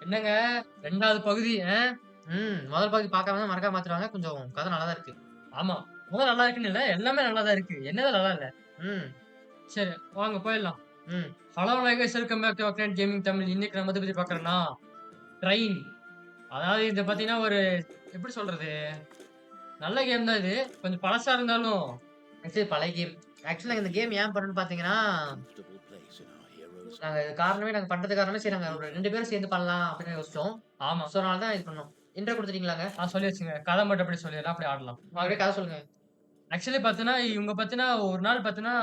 என்னங்க 2வது பகுதி முதல் பகுதி பார்க்காம மறக்காம பார்த்துருவாங்க. கொஞ்சம் கதை நல்லா தான் இருக்கு. ஆமா. முதல் நல்லா இருக்குன்னு இல்ல. எல்லாமே நல்லா தான் இருக்கு. என்னதான் நல்லா இல்ல. ம், சரி வாங்க போயிடலாம். ம். Hello guys welcome back to அக்லைன் கேமிங் தமிழ். இன்னைக்கு நம்ம எத பத்தி பார்க்கறோம்னா, ட்ரெயின். அதாவது இது பார்த்தீங்கன்னா, ஒரு எப்படி சொல்றது? நல்ல கேம் தான் இது. கொஞ்சம் பழசா இருந்தாலும் ஆக்சுவலி பழைய கேம். ஆக்சுவலி நாங்க இந்த கேம் ஏன் பண்ணோம்னு பார்த்தீங்கன்னா, நாங்க பண்றதுக்கு காரணமே சரி நாங்க ஒரு 2 பேரும் சேர்ந்து பண்ணலாம் அப்படின்னு யோசிச்சோம். ஆமா. ஸோ அதனால தான் இது பண்ணோம். இன்ட்ரோ குடுத்துட்டீங்களாங்க? சொல்லியாச்சுங்க. கதை மட்டும் அப்படியே சொல்லிடலாம். அப்படியே ஆடலாம். வாங்க. அப்படியே கதை சொல்லுங்க. ஆக்சுவலி பார்த்தீங்கன்னா, இவங்க பார்த்தீங்கன்னா, ஒரு நாள் பார்த்தீங்கன்னா,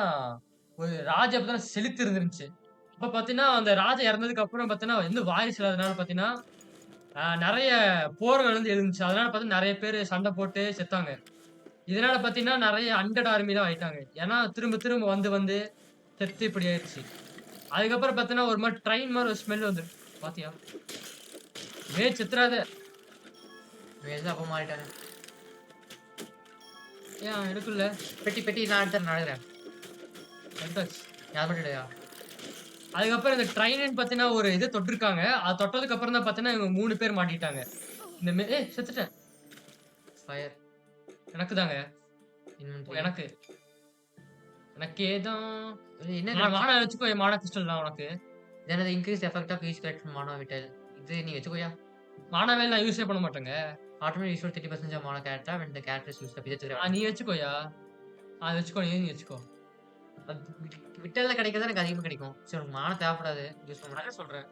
ஒரு ராஜா பார்த்தீங்கன்னா செழித்து இருந்துருந்துச்சு. அப்ப பார்த்தீங்கன்னா, அந்த ராஜா இறந்ததுக்கு அப்புறம் பார்த்தீங்கன்னா, வந்து வாரிசு இல்லாதனால பார்த்தீங்கன்னா, நெறைய போர்கள் வந்து எழுந்துச்சு. அதனால பார்த்தீங்கன்னா, நெறைய பேரு சண்டை போட்டு செத்தாங்க. இதனால பார்த்தீங்கன்னா, நெறைய அன்டெட் ஆர்மி தான் ஆயிட்டாங்க. ஏன்னா, திரும்ப திரும்ப வந்து வந்து செத்து இப்படி ஆயிருச்சு. அதுக்கப்புறம் பார்த்தீங்கன்னா, ஒரு மாரி ட்ரெயின் மாரி ஒரு ஸ்மெல் வந்துரும். பாத்தியா? டேய் செத்துறாத! இவன் அப்பா மாறிட்டாங்க. ஏன் எடுக்கல? பெட்டி பெட்டி நான் எடுத்துறேன் நான் எடுக்குறேன். எடுத்தாச்சு. நீ அத மட்டும் எடுயா. அதுக்கப்புறம் இந்த ட்ரெயின்னு பார்த்தீங்கன்னா, ஒரு இத தொட்டிருக்காங்க. அது தொட்டதுக்கு அப்புறம் தான் பார்த்தீங்கன்னா, இவங்க 3 பேர் மாட்டிக்கிட்டாங்க. இந்த ஏய் செத்துட்டேன். ஃபயர், எனக்கு தாங்க. இன்வென்டரி. எனக்கு. எனக்கே தான். இது என்ன நான் கிடைச்சு மானா வச்சுக்கோ, என் மானா கிறிஸ்டல் தான் உனக்கு. எனது increase effect of each collection மானா விட்டல். இது நீ வச்சுக்கோயா. மானாவே நான் யூஸே பண்ண மாட்டேங்க. Automatic use 30% of Mana character when the character is used up. இது வச்சுக்கிறேன். நீ வச்சுக்கோயா. அத வச்சுக்கோ, நீ வச்சுக்கோ. அது விட்டல்ல கிடைக்கிறது எனக்கு அதிகமா கிடைக்கும். சரி உனக்கு மானா தேவைப்படாது. யூஸ் பண்ண மாட்டேன். அதான் சொல்றேன்.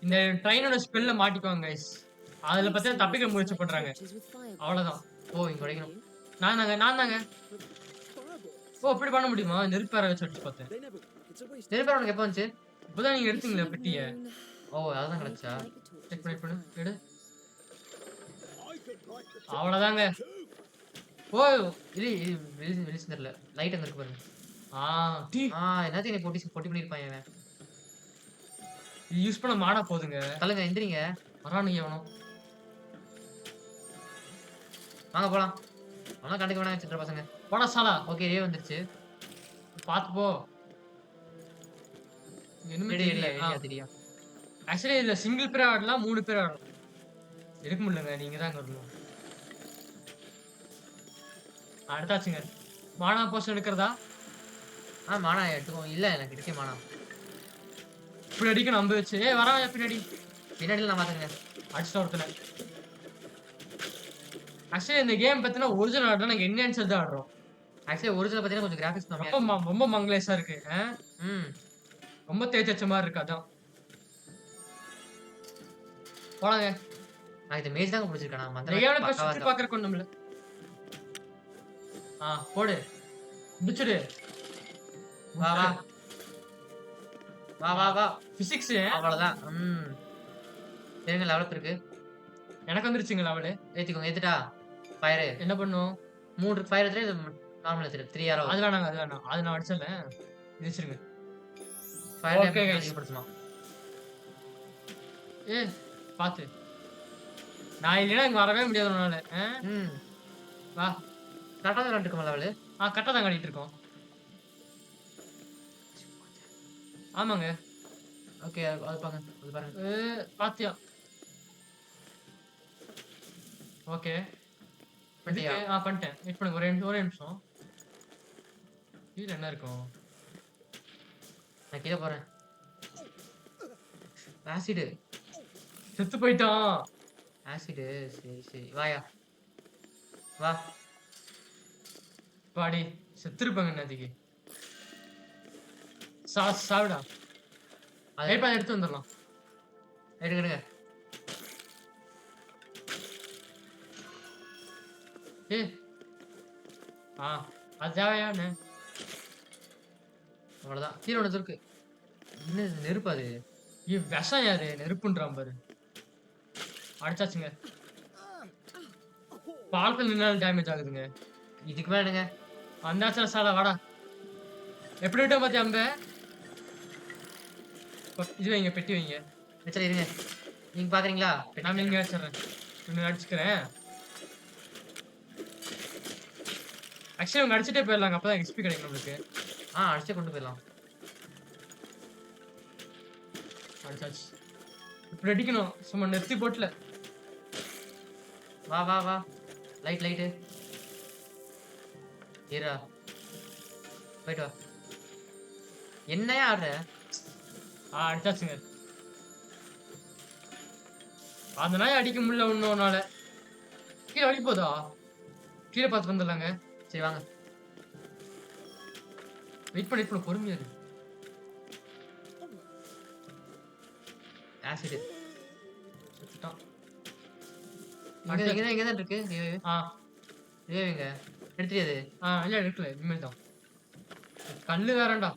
இந்த ட்ரெயினோட ஸ்பெல்ல மாட்டிக்குவாங்க கைஸ். அதுல பார்த்தீங்கன்னா தப்பிக்க முயற்சி பண்றாங்க. அவ்வளவுதான். ஓ இங்க உடைக்கணும். நான் தாங்க. ஓ! அப்படி பண்ண முடியுமா? நெருப்பு வேற வச்சு அடிச்சு பார்த்தேன். நெருப்பு உனக்கு எப்போ வந்துச்சு? இப்பதான் நீங்க எடுத்தீங்களே பெட்டிய. ஓ அதுதான் கிடைச்சா? செக் பண்ணு. எடு. அவ்வளவுதாங்க. ஓ இது இது வெளிச்சம் தெரியல. லைட் அங்க இருக்கு பாருங்க. ஆ டீ என்னத்தையும் நீ பொட்டி பொட்டி பண்ணியிருப்பான் இவன். இது யூஸ் பண்ண மானா போதுங்க. தள்ளுங்க எந்திரிங்க. வரானுங்க எவனோ. வாங்க போலாம். அவனா கண்டுக்க வேணாம் சின்ன பசங்க. போடா சாலா. ஓகே இதே வந்துருச்சு. பாத்து போ. இனிமே எடு எடு தெரியல. எடியா தெரியா. ஆக்சுவலி இதுல சிங்கிள் பேர் ஆடலாம், 3 பேர் ஆடலாம். எடுக்க முடியலங்க. நீங்க தான் வரணும். எடுத்தாச்சுங்க. மானா போஸ்ட் எடுக்கிறதா? மானா எடுத்துக்கோ. இல்ல எனக்கு இருக்கே மானா. இப்படி அடிக்க நம்ப வச்சு. வரான் பின்னாடி. பின்னாடில நான் பாத்துங்க. அடிச்சுட்டு ஒருத்தனை. ஆக்சுவலி இந்த கேம் பார்த்தீங்கன்னா ஒரிஜினல் ஆடலாம். நாங்க என்ஹான்ஸ்டு தான் ஆடுறோம். ஆக்சுவலி ஒரிஜினல் பார்த்தீங்கன்னா கொஞ்சம் கிராபிக்ஸ் கம்மியா ரொம்ப இருக்கு. ரொம்ப மங்களேஷா இருக்கு. ம். ரொம்ப தேய்ச்சு வச்ச மாரி இருக்கு அதான். போலாங்க. நான் இந்த மேஜ் தாங்க புடிச்சிருக்கேன். நான் மத்த இந்த மேட்ச் கேம்ல போய் பக்காவா சுத்தி இருக்கா. பார்க்கறக்கு ஒண்ணும் இல்ல. போடு. முடிச்சுடு. வா வா. வா வா வா. பிசிக்ஸ் அவ்வளவுதான். இருங்க லெவல் அப் இருக்கு. எனக்கு வந்துருச்சுங்க லெவலு. ஏத்திக்கோங்க. ஏத்துட்டா? ஃபயர். என்ன பண்ணும்? 3 ஃபயர் எடுத்துட்டு இது நார்மல் எடுத்துட்டு 3 ஆரோ. அது வேணாம். அது நான் அடிச்சிடறேன். இது வச்சிருங்க. Fire okay guys. அதிகப்படுத்துமா? ஏய் பாத்து. நான் இல்லைன்னா இங்க வரவே முடியாது உன்னால. ம். வா. கரெக்ட்டா தான் விளையாண்டுருக்கோமா லெவலு? கரெக்டா தான் காட்டிட்டு இருக்கோம். ஆமாங்க. ஓகே அது பாருங்க. அது பாருங்க. பாத்தியா? ஓகே. பண்ணிட்டியா? பண்ணிட்டேன். வெயிட் பண்ணுங்க. ஒரே நிமிஷம். கீழ என்ன இருக்கும்? நான் கீழ போறேன். ஆசிட். செத்து போயிட்டான். ஆசிட். சரி சரி. வாயா. வா. பாடி செத்துருப்பாங்க நேத்திக்கு. சாவுடா. அது எடுத்து வந்துடலாம். எடுங்க எடுங்க. ஏய் அது தேவையா என்ன? அவ்வளவுதான். கீழ ஒண்ணு இருக்கு. என்ன இது நெருப்பு அது? விஷம் யாரு? நெருப்புன்றான் பாரு. அடிச்சாச்சுங்க. பாலத்துல நின்னாலும் டேமேஜ் ஆகுதுங்க. இதுக்கு மேல என்னங்க? வந்தாச்சுல சாலா வாடா. எப்படி விட்டா பாத்தியா அம்ப? இது வைங்க, பெட்டி வைங்க. சரி இருங்க. நீங்க பாக்குறீங்களா? நான் இங்க வச்சிடுறேன். இன்னும் அடிச்சுக்கிறேன். ஆக்சுவலி அவங்க அடிச்சுட்டே போயிடலாங்க. அப்பதான் எக்ஸ்பி கிடைக்கும் நம்மளுக்கு. அடிச்சே கொண்டு போயிடலாம். அடிச்சாச்சு. இப்படி அடிக்கணும் சும்மா நெத்தி போட்டுல. வா வா வா. லைட்டு ஏறா. போயிட்டு வா. என்னையா ஆடுற? அடிச்சாச்சுங்க. அந்த நாய் அடிக்க முடியல இன்னொன்னால. கீழே அடி போதா? கீழே பார்த்து வந்துடலாங்க. சரி வாங்க. வெயிட் பண்ணி பொறுமையா இரு. ஆசிட் செத்துட்டான். இங்க தான் இருக்கு. ஆ எங்க எடுத்துறியாது? இல்ல எடுக்கல. இனிமேல் தான். கல்லு வேறண்டா.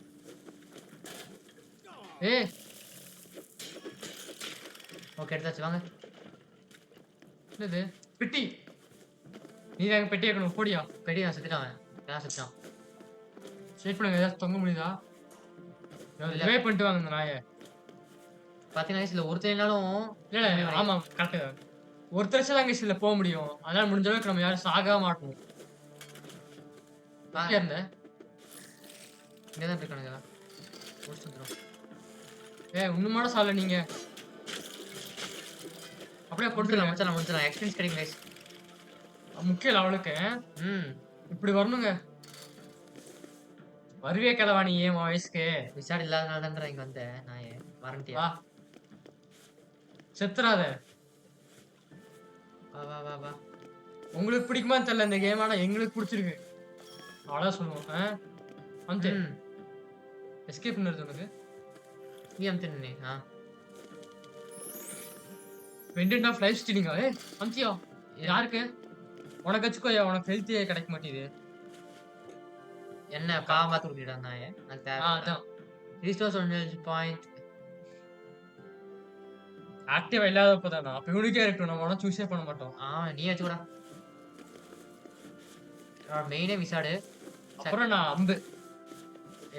ஏய் ஓகே எடுத்தாச்சு வாங்க. என்னது பெட்டி? நீ தான் பெட்டி வைக்கணும். போடியா. பெரிய செத்துட்டான். நான் செத்துட்டான். ஸ்ட்ரைட் பண்ணுங்க. ஏதாச்சும் தொங்க முடியுதா? ரிவே பண்ணிட்டு வாங்க இந்த நாயை. பாத்தீங்கன்னா இதுல ஒருத்தனாலும் இல்ல ஆமா கரெக்ட். ஒருத்தர் தான் இங்க போக முடியும். அதனால முடிஞ்ச அளவுக்கு நம்ம யாரும் சாக மாட்டோம். இருந்த இங்கதான் இருக்கானுங்க. முடிச்சுக்கிறோம். இன்னுமாட சால நீங்க அப்படியே முடிச்சிடலாம் முடிச்சிடலாம். எக்ஸ்பீரியன்ஸ் கிடைக்கும் கைஸ். முக்கியம் அவளுக்கு. இப்படி வரணுங்க. வருவே கதவா நீ ஏன் வயசுக்கு? விசாடு இல்லாதனால தான் இங்க வந்தேன். நான் வாரண்டியா. செத்துறாத. வா வா வா வா. உங்களுக்கு பிடிக்குமா தெரியல இந்த கேம். ஆனா எங்களுக்கு பிடிச்சிருக்கு. அவ்வளவுதான் சொல்லுவோம். வந்து எஸ்கேப் பண்ணுறது உனக்கு. அம்தினே வெண்டன்ட் ஆஃப் லைஃப் ஸ்டைலிங்கா? அம்தியா யாருக்கு? உனக்கு வச்சுக்கோயா. உனக்கு ஹெல்த்தியே கிடைக்க மாட்டேங்குது. என்ன பாவமா தூக்கிடா நாயே. அதான் ரீஸ்டோர்ஸ் ஒன் எனர்ஜி பாயிண்ட் ஆக்டிவா இல்லாதப்ப தானா? அப்ப யூனிக்கே இருக்கட்டும். நம்ம ஒன்றும் சூஸே பண்ண மாட்டோம். நீ வச்சுக்கூடா. மெயினே விசாடு. அப்புறம் நான் அம்பு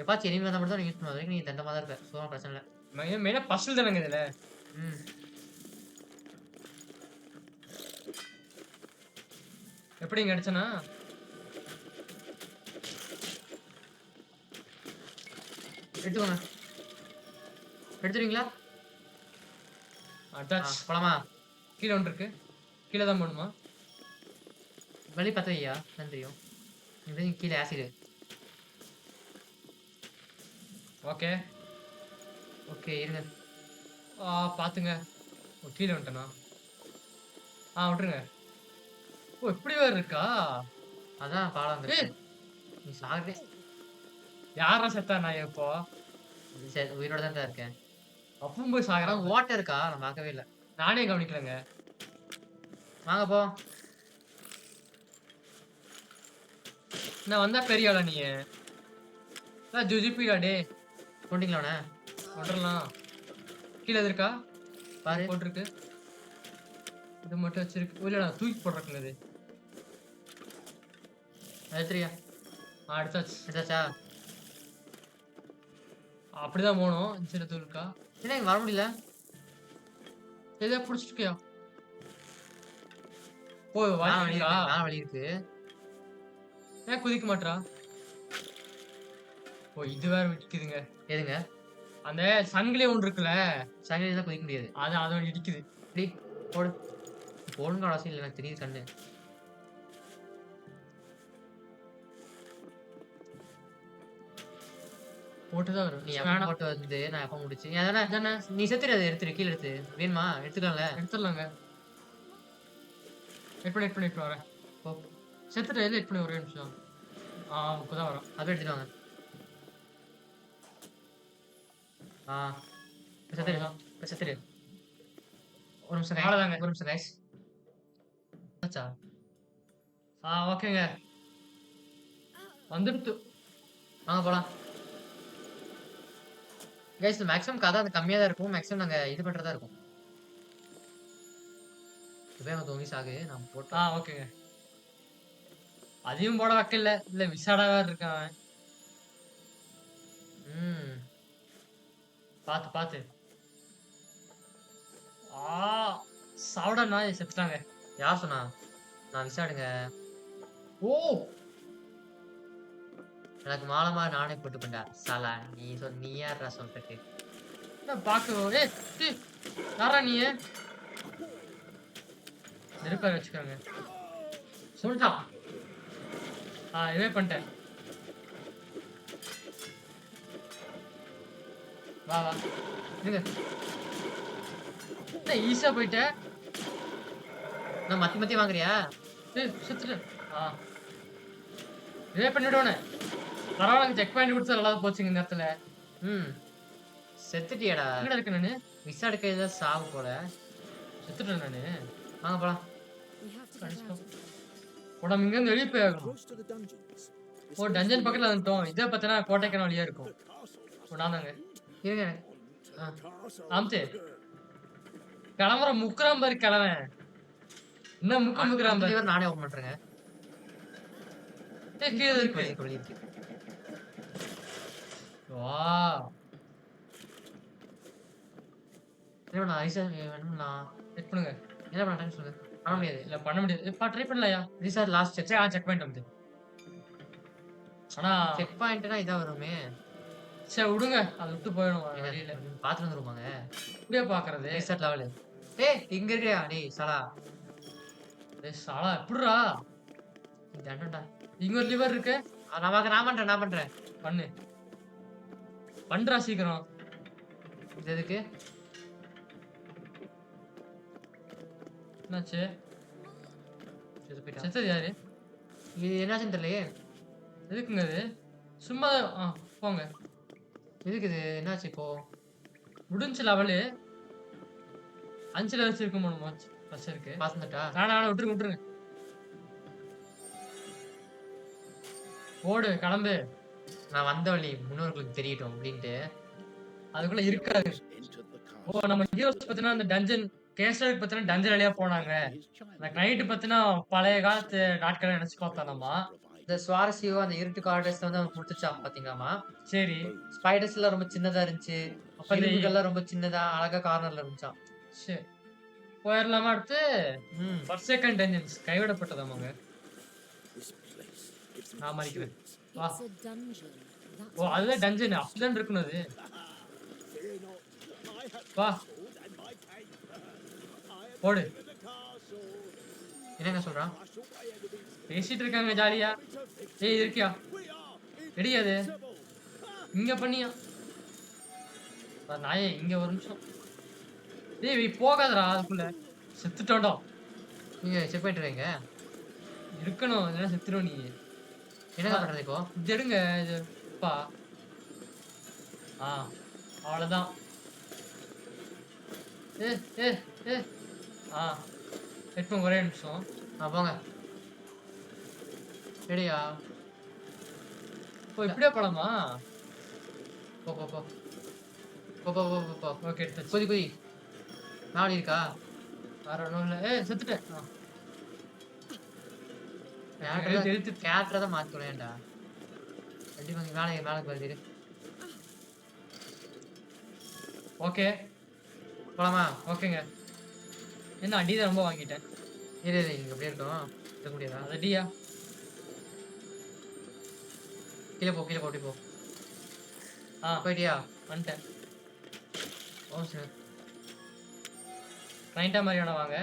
எப்பாச்சும் எனிமி வந்தா மட்டும் தான் யூஸ் பண்ணுவ. வரைக்கும் நீ தண்டமா தான் இருப்ப. சோ பிரச்சனை இல்லை. மெயினா பசில் தானங்க இதுல. எப்படி இங்க அடிச்சனா? எடுத்துக்கோங்க. எடுத்துறீங்களா? அட்டாச் போலாமா? கீழே ஒன்று இருக்கு. கீழே தான் போகணுமா? வெளி பத்த வையா தெரியும். கீழே ஆசிடு. ஓகே ஓகே இருங்க. பாத்துங்க. கீழே வந்துட்டேனா? விட்டுருங்க. இப்படி வேற இருக்கா? அதான் பாலம். நீ சாகவே. யாரா செத்தா நான் இப்போ? உயிரோட தான் இருக்கேன். அப்பவும் போய் சாகுறான். ஓட்ட இருக்கா? நான் பார்க்கவே இல்லை. நானே கவனிக்கலங்க. வாங்க போ. நான் வந்தா பெரிய ஆளா நீ? ஜுஜிபிடா டே. கொண்டீங்களா? கொண்டுடலாம். கீழே இருக்கா பாரு. போட்டிருக்கு. இது மட்டும் வச்சிருக்கு. இல்ல நான் தூக்கி போடுறேங்க. இது எடுத்துறியா? எடுத்தாச்சு. எடுத்தாச்சா? அப்படிதான் போகணும். சின்ன தூள் இருக்கா? என்ன வர முடியல? எதா பிடிச்சிருக்கியா? வழி இருக்கு. ஏன் குதிக்க மாட்டா? இது வேற விட்டுக்குதுங்க. எதுங்க? அந்த சங்கிலி ஒன்று இருக்குல்ல. சங்கிலி தான் குதிக்க முடியாது. அது இடிக்குது. போடு. போடுங்க அவசியம் இல்லை. எனக்கு தெரியுது கண்ணு. போட்டுதான் வரும். நீ எப்ப போட்டு வந்து நான் எப்ப முடிச்சு அதானே நீ செத்துரு. அதை எடுத்துரு. கீழே எடுத்து வேணுமா? எடுத்துக்கலாம்ல. எடுத்துடலாங்க. வெயிட் பண்ணி வரேன். செத்துட்டு வெயிட் பண்ணி ஒரே நிமிஷம். இப்பதான் வரும். அதை எடுத்துட்டு வாங்க. செத்துரு. ஒரு நிமிஷம். அவ்வளவுதாங்க. ஒரு நிமிஷம் கைஸ். ஓகேங்க. வந்துடுத்து. வாங்க போலாம். கைஸ் மேக்ஸிமம் கதை அது கம்மியாக தான் இருக்கும். மேக்ஸிமம் நாங்கள் இது பண்ணுறதா இருக்கும். இப்போ எனக்கு தோங்கி சாகு நான் போட்டு. ஓகேங்க. அதையும் போட வைக்கல. இல்லை விசாடாவா இருக்கான். பார்த்து சாப்பிட நாய் செத்துட்டாங்க. யார் சொன்னா? நான் விசாடுங்க. எனக்கு மாலமா நானே போட்டு பண்ணா சாலா. நீ யாரா சொல்றதுக்கு? பாக்க யாரா நீ? நெருப்ப வச்சுக்கோங்க. சொல்லிட்டான். ரிவைவ் பண்ணிட்டேன். வா வா. இருங்க. என்ன ஈஸியா போயிட்ட? நான் மத்தி மத்தி வாங்குறியா? செத்துட்டேன். ரிவைவ் பண்ணிவிடுவோனே. பரவாயில்ல, செக் பாயிண்ட் கொடுத்து நல்லா போச்சுங்க இந்த இடத்துல. ம். செத்துட்டியாடா? எங்கடா இருக்கேன் நானு? மிஸ் அடிக்கிறதா சாவு போல. செத்துட்டேன் நானு. வாங்க போலாம். நம்ம இங்க இருந்து வெளியே போய் ஆகணும். டஞ்சன் பக்கத்துல வந்துட்டோம். இதை பார்த்தனா கோட்டைக்கான வழியா இருக்கும். நான் தாங்க. இருங்க. ஆம்தே கிளம்புற முக்குறான் பாரு கிளவன். என்ன முக்குறான் பாரு. நானே ஓபன் பண்றேங்க. கீழே இருக்கு. வா. என்ன ஐசா வேணும்னா செக் பண்ணுங்க. என்ன பண்ண சொல்லுங்க. பண்ண முடியாது. இல்ல பண்ண முடியாது. ட்ரை பண்ணலையா? Resort last check. Check point வந்து. ஆனா செக் பாயிண்ட்னா இதா வருமே. சரி விடுங்க. அது விட்டு போயிடும் வெளியில. பாத்து வந்துருவாங்க. இப்படியே பாக்குறது. Resort level. இங்க இருக்கியா டேய் சாலா. டேய் சாலா எப்படிடா? தண்டடா. இங்க ஒரு லிவர் இருக்கு. நான் பண்றேன். பண்ணு. பண்றா சீக்கிரம். இது எதுக்கு? என்னாச்சு? செத்தது யாரு? இது என்னாச்சுன்னு தெரியலையே. எதுக்குங்க இது? சும்மா போங்க. எதுக்கு இது? என்னாச்சு இப்போ? முடிஞ்சு லெவலு 5 லெவல்ஸ் இருக்கு. 3 மேட்ச் பஸ் இருக்கு. பாத்துட்டா? நான் விட்டுருங்க. ஓடு கிளம்பு. நான் வந்த வழி முன்னோர்களுக்கு தெரியட்டும் அப்படின்ட்டு. அதுக்குள்ள இருக்காது. நம்ம ஹீரோஸ் பத்தினா அந்த டஞ்சன் கேஸ்டர் பத்தினா டஞ்சன் வழியா போனாங்க. நைட்டு பத்தினா பழைய காலத்து நாட்களை நினைச்சு பார்த்தோம். நம்ம இந்த சுவாரஸ்யம் அந்த இருட்டு கார்டர்ஸ் வந்து அவன் கொடுத்துச்சான் பாத்தீங்களாமா. சரி. ஸ்பைடர்ஸ் எல்லாம் ரொம்ப சின்னதா இருந்துச்சு. எல்லாம் ரொம்ப சின்னதா அழகா கார்னர்ல இருந்துச்சான். சரி போயிடலாமா? அடுத்து பர்செகண்ட் டஞ்சன்ஸ் கைவிடப்பட்டதாமாங்க. நான் மறிக்கிறேன். அதுதான் டஞ்சன். அப்படிதான் இருக்கணும் அது. வா போடு. என்னங்க சொல்றான்? பேசிட்டு இருக்காங்க ஜாலியா. இருக்கியா? கிடையாது. இங்க பண்ணியா நாயே? இங்க ஒரு நிமிஷம். போகாதடா. அதுக்குள்ள செத்துட்டோண்டா. நீங்க செக் பண்ணிட்டு இருக்கீங்க. இருக்கணும். இல்லைன்னா செத்துடும். நீ என்ன பண்றது இப்போ? இது எடுங்க. இதுப்பா அவ்வளவுதான். ஹெட்ஃபோன் ஒரே நிமிஷம். போங்க. ரெடியா? இப்படியே போலாமா? போ போ போ போ போ போ போ. ஓகே குதி. நாடி இருக்கா? வேற ஒன்றும் இல்லை. செத்துட்டேன். கேரக்டரை தான் மாத்திக்கொள்ளேன்டா. கண்டிப்பா நாளைக்கு வருது. ஓகே போலாமா? ஓகேங்க. என்ன அடிதான் ரொம்ப வாங்கிட்டேன். இங்க அப்படியே இருக்கும். இருக்க முடியாதா? அது அடியா? கீழே போ அப்படி போ. போயிட்டியா? வந்துட்டேன். சரி. நைட்டா மாதிரியான வாங்க.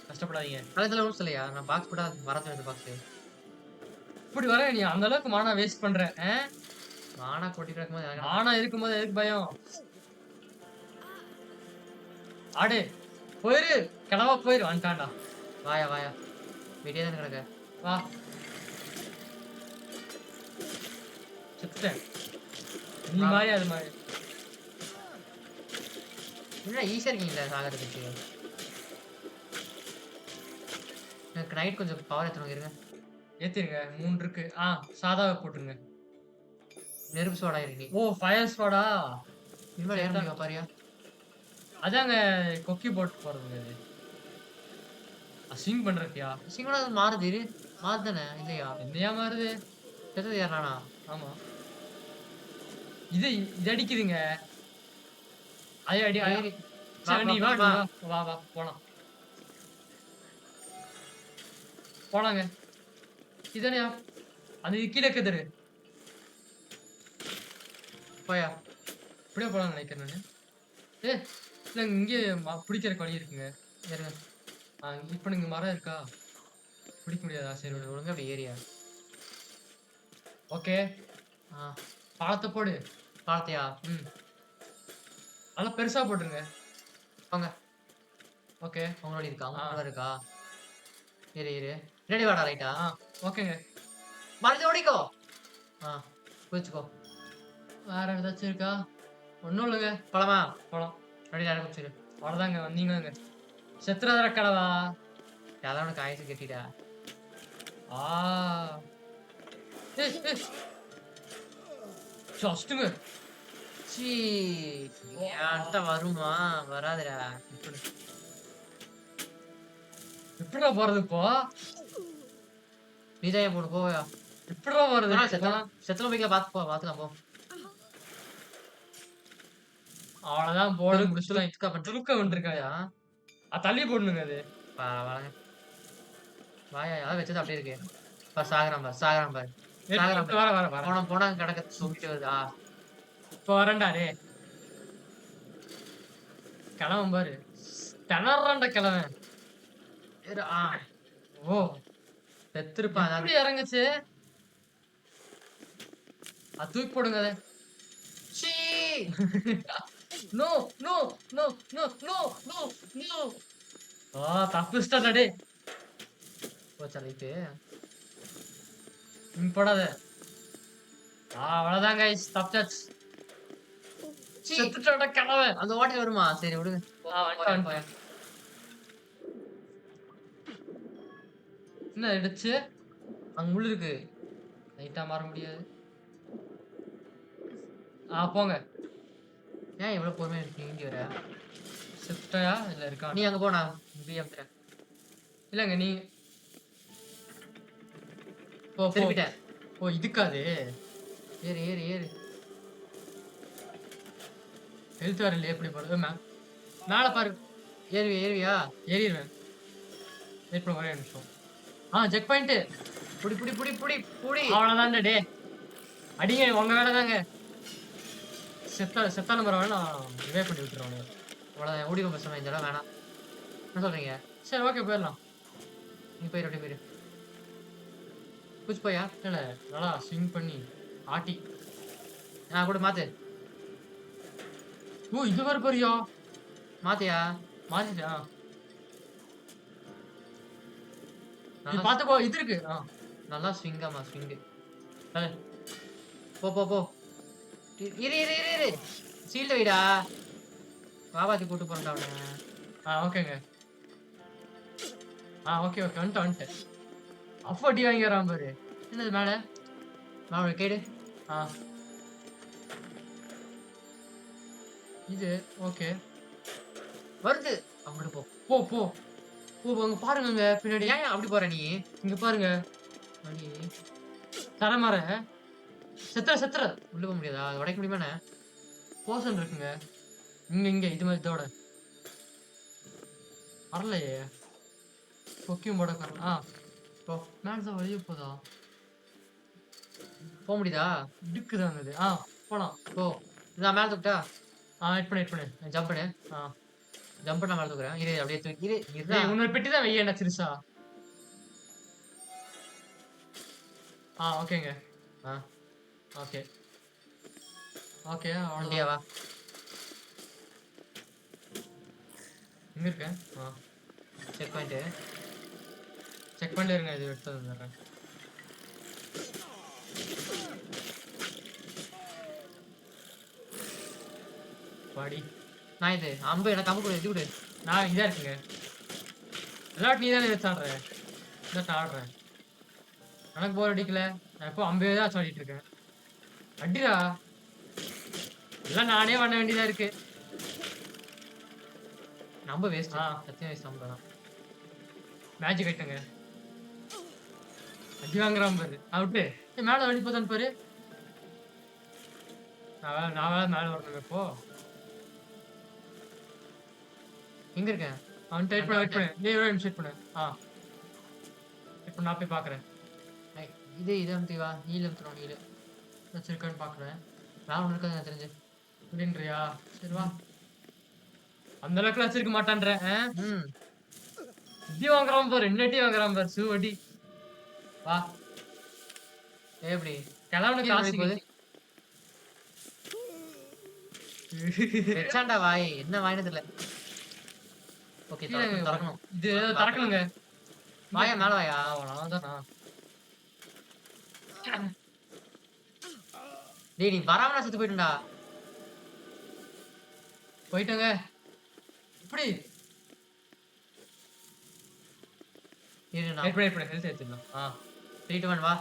கஷ்டப்படாதீங்க. அதெல்லாம் ரூல்ஸ் இல்லையா? நான் பாக்ஸ் போட்டா மறந்து இந்த பாக்ஸ். இப்படி வர நீ அந்த அளவுக்கு மானா வேஸ்ட் பண்ற. மானா கொட்டி கிடக்கும்போது மானா இருக்கும்போது எதுக்கு பயம்? ஆடு போயிரு. கிளவா போயிரு. வந்துட்டான்டா. வாயா வெளியே தானே கிடக்க. வா. செத்துட்டேன். நீ மாதிரி அது மாதிரி என்ன ஈஸியா இருக்கீங்களா சாகறதுக்கு? எனக்கு நைட் கொஞ்சம் பவர் ஏற்றணும். இருங்க. ஏத்திருங்க. 3 இருக்கு. சாதாவை போட்டுருங்க. நெருப்பு சோடா இருக்கு. Fire soda. இனிமேல் ஏற முடியுமா பாரியா? அதாங்க கொக்கி போட்டு போறதுங்க. ஸ்விங் பண்றக்கியா? ஸ்விங் மாறுது. மாறுதானே? இல்லையா? என்னையா மாறுது? செத்தது யாரானா? ஆமா. இது அடிக்குதுங்க. அடி. நீ வா போலாங்க. இதானயா? அந்த கீழே கதறு. போயா? இப்படியே போலாம் நினைக்கிறேன் நானு. இல்ல இங்கே பிடிக்கிறக்கு வழி இருக்குங்க. இருங்க. இப்ப இங்க மரம் இருக்கா? பிடிக்க முடியாதா? சரி விடு. ஒழுங்கா அப்படி ஏறியா. ஓகே. ஆ பாலத்த போடு. பாலத்தையா? ம். நல்லா பெருசா போட்டுருங்க. போங்க. ஓகே. உங்களோட இருக்கா? ஆ. உங்களோட இருக்கா? இரு இரு. பின்னாடி வாடா ரைட்டா. ஆ. ஓகேங்க. மறுபடியும் ஓடிக்கோ. ஆ குதிச்சுக்கோ. வேற ஏதாச்சும் இருக்கா? ஒண்ணும் இல்லங்க. போலாமா? போலாம். அப்படியே நேரா குதிச்சிரு. அவ்வளோதாங்க வந்தீங்களாங்க. செத்துறாதடா கெழவா. அதான் உனக்கு ஆயுசு கெட்டிடா. ஆ. ஏய் ஏய். ஜஸ்ட்டுங்க. சீ என்கிட்ட வருமா? வராதுடா. இப்படி எப்படிடா போறது இப்போ? நீதான் என் பொண்ணு போயா. எப்படிடா போறது? செத்தலாம் போய்க்கலாம் பாத்துக்கலாம் போ. அவ்வளவுதான் போடு முடிச்சுலாம். துருக்கா பண்ணிட்டு துருக்க வந்துருக்காயா? தள்ளி போடணுங்க அது. வாங்க. வாயா அதான் வச்சது அப்படியே இருக்கு. சாகுறான் பாரு சாகுறான் பாரு. சாகுறான் பாரு. வர வர வர. போனா கிடக்க தூக்கிட்டு வருதா. இப்போ வரேன்டா டேய். கிழவன் பாரு. திணறான்டா கிழவன். ஆ ஓ செத்துருப்பான். எப்படி இறங்குச்சு? தூக்கி போடுங்க அத. சீ no no no no no no no. தப்பிச்சிட்டா டேய். போச்சா லைட்டு. போடாத. அவ்வளவுதான் கைஸ் தப்பிச்சாச்சு. செத்துட்டாடா கிழவன். அந்த ஓட்டை வருமா? சரி விடுங்க. வந்துட்டேன். என்ன இடிச்சு? அங்க முள்ளு இருக்கு. லைட்டா மாற முடியாது. போங்க. ஏன் இவ்வளவு பொறுமையா இருக்கு இங்க வர? செத்துட்டாயா இல்ல இருக்கா? நீ அங்க போனா பிஎம் இல்லங்க நீ போ போ. திருப்பிட்டேன். ஓ இதுக்காது. ஏறு ஏறு ஏறு. ஹெல்த் வரல எப்படி போறது? மேல பாரு. ஏறுவியா? ஏறிடுவேன். வெயிட் பண்ண ஒரே நிமிஷம். Check point. புடி புடி புடி புடி புடி. அவ்வளவுதான்டா டே. அடிங்க உங்க வேலை தாங்க. செத்த நம்பர் வேணா ரிவே பண்ணி விட்டுருவாங்க. அவ்வளவுதான் ஓடிக்கோ பேசாம இந்த இடம் வேணாம். என்ன சொல்றீங்க? சரி ஓகே போயிடலாம். நீ போயிரு அப்படியே போயிரு. குச்சி போயா? இல்ல நல்லா ஸ்விங் பண்ணி ஆட்டி. கூட மாத்து. இது வர போறியா? மாத்தியா? மாத்திட்டா. நீ பாத்து போ. இது இருக்கு. நல்லா ஸ்விங்காமா ஸ்விங்கு. ஏய், போ போ போ. இரு இரு இரு இரு. சீல்டு வைடா. பாபாத்தி கூட்டு போறேன்டா அவனை. ஓகேங்க. ஓகே ஓகே வந்துட்டேன். அப்ப அடி வாங்கிறான் பாரு. என்னது மேல? நான் கேடு. இது ஓகே. வருது. அங்கிட்டு போ. போ போ போ. அங்க பாருங்க பின்னாடி. ஏன் அப்படி போற நீ? இங்க பாருங்க. அடி. தரமர செத்துற உள்ள போக முடியாதா? உடைக்க முடியுமாண்ணே? போஷன் இருக்குங்க. இங்க இது மாதிரி இதோட வரலையே. கொக்கியும் போட போ. மேல வெளியே போதா? போக முடியுதா? இடுக்குதாங்க இது. போலாம். போ. நான் மேல தூக்கிட்டா? வெயிட் பண்ணு. ஜம்ப் பண்ணு. ஜம்ப் பண்ண மேல தூக்குறேன். இரு அப்படியே தூக்கி இரு. உன்னோட பெட்டி தான் வெய்யண்டா சிறுசா. ஓகேங்க. Okay okay. வண்டியா வா. எங்க இருக்கேன்? Check point. செக் பண்ணிட்டு இருங்க. இது எடுத்து வந்துடுறேன். பாடி. நான் இது அம்பு எனக்கு அம்பு கொடு. இது கொடு. நான் இதா இருக்குங்க. விளையாட்டு நீ தானே வச்சு ஆடுறேன். நான் ஆடுறேன். எனக்கு போர் அடிக்கல. நான் எப்போ அம்பே தான் ஆடிட்டு இருக்கேன். அடிடா. எல்லாம் நானே பண்ண வேண்டியதா இருக்கு. நம்ம வேஸ்ட். சத்தியம் வேஸ்ட் நம்ம தான். மேஜிக் ஐட்டங்க. அடி வாங்குறான் பாரு. விட்டு. மேல வழி போதான் பாரு. நான் மேல வரணும் இப்போ. எங்க இருக்கேன்? அவன் டைட் பண்ணு. நீ ஒரு நிமிஷம் பண்ணு. இப்போ நான் போய் பாக்குறேன். இது அமுத்தி வா. நீல அமுத்துறோம். நீல வச்சிருக்கான்னு பாக்குறேன். நான் ஒன்று இருக்காது எனக்கு தெரிஞ்சு. அப்படின்றியா? சரி வா. அந்த அளவுக்குலாம் வச்சிருக்க மாட்டான்றேன். ம். இடி வாங்குறான் பாரு. 2 அடி வாங்குறான் பாரு. அடி. வா. எப்படி? கிழவனுக்கு கீழ காசு நுழைய போகுது. கட்டி. வச்சான்டா வாய். என்ன வாயின்னு தெரியல. ஓகே கீழ தொறக்கணும். இது திறக்கணுங்க. வாயா மேல வாயா. அவ்வளவுதானா? டேய் நீ வராம நான் செத்து போயிட்டேன்டா. போயிட்டோங்க. எப்படி? இரு நான் வெயிட் பண்ணு. ஹெல்த் ஏத்திடலாம். 3 2 1 வா.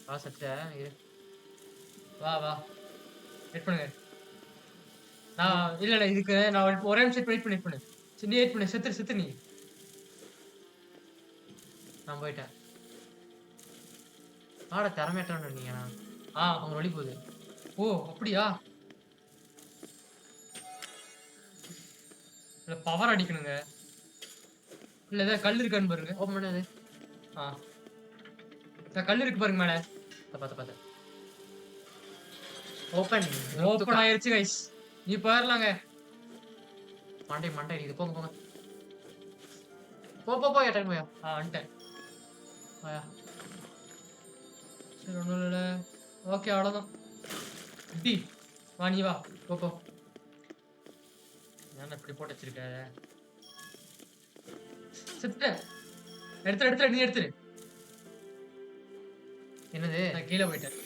வா செத்துட்டேன். இரு. வா. வெயிட் பண்ணுங்க. இல்ல இதுக்கு நான் ஒரே நிமிஷம் வெயிட் பண்ணு. சரி, நீ வெயிட் பண்ணு. செத்து நீ. நான் போயிட்டேன். ஆட திறமையற்றவன் நீங்க. அவங்க வழி போகுது. ஓ அப்படியா? இல்ல பவர் அடிக்கணுங்க. இல்ல ஏதாவது கல் இருக்கான்னு பாருங்க. ஓப்பன் பண்ணது. கல் இருக்கு பாருங்க மேல. பார்த்து ஓப்பன் ஆயிருச்சு கைஸ். நீ போயிரலாங்க. மண்டை இது போங்க போ அட்டெண்ட் போயா. வந்துட்டேன். வாயா. சரி ஒண்ணும் இல்ல. ஓகே அவ்வளவுதான். டி வா நீ வா. போ. நான் இப்படி போட்டு வச்சிருக்க. செத்துட்டேன். எடுத்துரு நீ எடுத்துரு. என்னது? நான் கீழே போயிட்டேன்.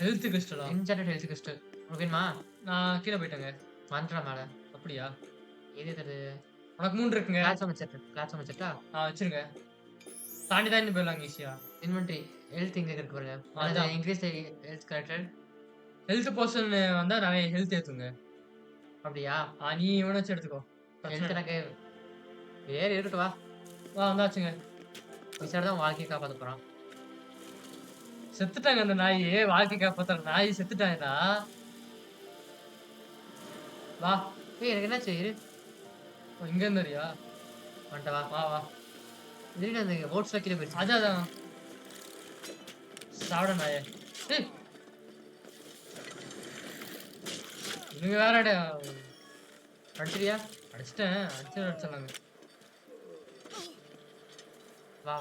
ஹெல்த் கிறிஸ்டலா? Injected health crystal. உனக்கு வேணுமா? நான் கீழே போயிட்டேங்க. வந்துடா மேல. அப்படியா? எது உனக்கு 3 இருக்குங்க. கிளாஸ் அமைச்சிட்டா? வச்சிருங்க. தாண்டி போயிடலாம் ஈஸியா. இன்வென்டரி ஹெல்த் இங்க இருக்கு பாருங்க. அதான். Increase health corrected. Health portion வந்தா நிறைய ஹெல்த் ஏத்துங்க. அப்படியா? நீ இவனை வச்சு எடுத்துக்கோ. ஹெல்த் எனக்கு வேற இருக்கட்டு வா. வந்தாச்சுங்க. விசாரி தான் வாழ்க்கையை காப்பாத்த போறான். செத்துட்டாங்க அந்த நாய். வாழ்க்கை காப்பாத்துற நாய் செத்துட்டாங்கடா. வா. எனக்கு என்னாச்சு? இரு. இங்க இருந்தியா? வந்துட்ட வா. வா. திடீர்னு அந்த ஓட்ஸ்ல கீழே போயிடுச்சு. அதான் சாப்பிட நாயே. இவங்க வேற அடிச்சிரியா? அடிச்சிடலாங்க. வா.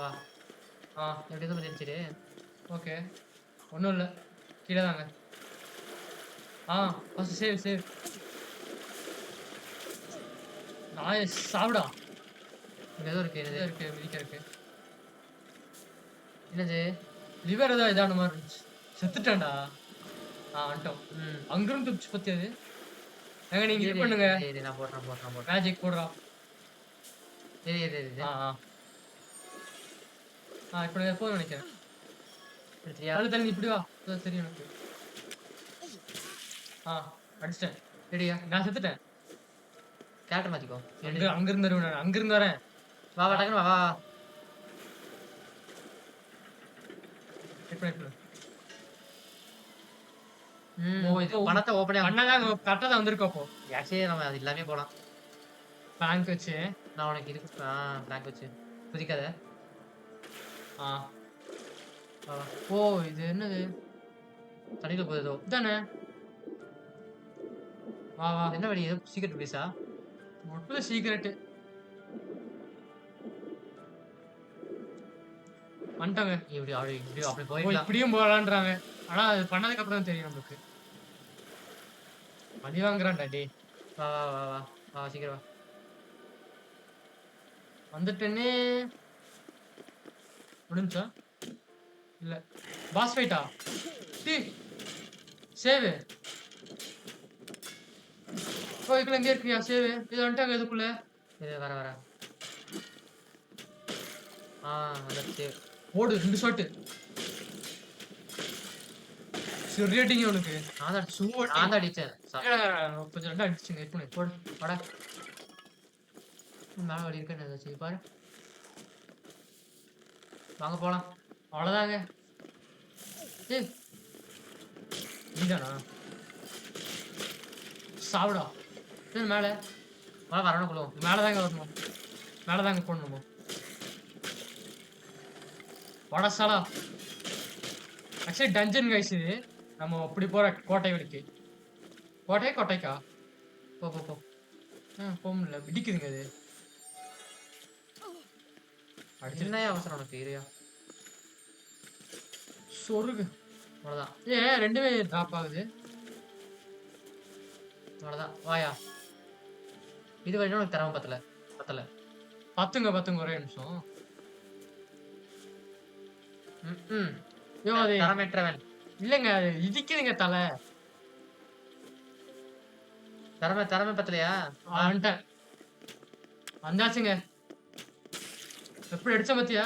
எப்படி தான் அடிச்சிரு. ஓகே ஒன்றும் இல்லை. கீழே தாங்க. First save. நாய் சாப்பிடா. இங்க ஏதோ இருக்கு. மிதிக்க இருக்கு. என்னது? லிவர் ஏதாவது இதான மாதிரி இருந்துச்சு. செத்துட்டான்டா. வந்துட்டோம். அங்கிருந்து துப்பிச்சு பத்தி அது. நீங்க இது பண்ணுங்க. நான் போடுறேன். மேஜிக் போடுறா. சரி. இப்ப போதும் நினைக்கிறேன். தள்ளி இப்படி வா. தெரியும் எனக்கு. அடிச்சிட்டேன். ரெடியா? நான் செத்துட்டேன். கேரக்டர் மாத்திக்கோ. அங்கிருந்து வரேன். வா டக்குனு வா. பணத்தை ஓபனே பண்ணாதான் கரெக்டா தான் வந்திருக்கோம். அப்போ ஆக்சுவலி நம்ம அது எல்லாமே போலாம். பேங்க் வச்சு நான் உனக்கு இருக்கு. பேங்க் வச்சு புதிக்காத. ஓ இது என்னது? தண்ணியில போகுதோ தானே. வா என்ன வழி? ஏதோ சீக்கிரம் பேசா. மொத்தம் சீக்கிரட்டு வந்துட்டாங்க. அப்படி போய் இப்படியும் போகலான்றாங்க. ஆனா அது பண்ணதுக்கு அப்புறம் தான் தெரியும் நமக்கு. பழி வாங்குறான்டா டே. வா சீக்கிரம் வா. வந்துட்டேனே. முடிஞ்சா இல்ல பாஸ் ஃபைட்டா? சேவ். இதுக்குள்ள எங்க இருக்கியா சேவ்? இது வந்துட்டாங்க. இதுக்குள்ள இது வர சேவ். ஓடு 2 ஷாட். சரியாட்டிங்க உனக்கு. நான் அடிச்சேன். கொஞ்சம் ரெண்டா அடிச்சுங்க. இப்போ போடு வாடா. மேல வழி இருக்குன்னு ஏதாச்சும் பாரு. வாங்க போலாம். அவ்வளவுதாங்க. நீதானா? சாப்பிடா. மேல வரணும் குழுவும். மேலதாங்க வரணும். மேலதாங்க போடணுமோ? வடசாலா. ஆக்சுவலி டஞ்சன் கைஸ் இது. நம்ம அப்படி போற கோட்டை வரைக்கு. கோட்டைக்கா? போ, போ, போ. போ முடியல. இடிக்குதுங்க அது. அடிச்சிரு. என்னய்யா அவசரம் உனக்கு? இருயா. சொருகு. அவ்வளோதான். ஏன் 2மே டிராப் ஆகுது? அவ்வளோதான். வாயா. இது வரைக்கும் உனக்கு திறமை பத்தல. பத்தல. பத்துங்க ஒரே நிமிஷம். ம். ஐயோ அது தரமற்றவன். இல்லங்க. அது இடிக்குதுங்க தலை. திறமை பத்தலையா? வந்துட்டேன். வந்தாச்சுங்க. எப்படி அடிச்ச பாத்தியா?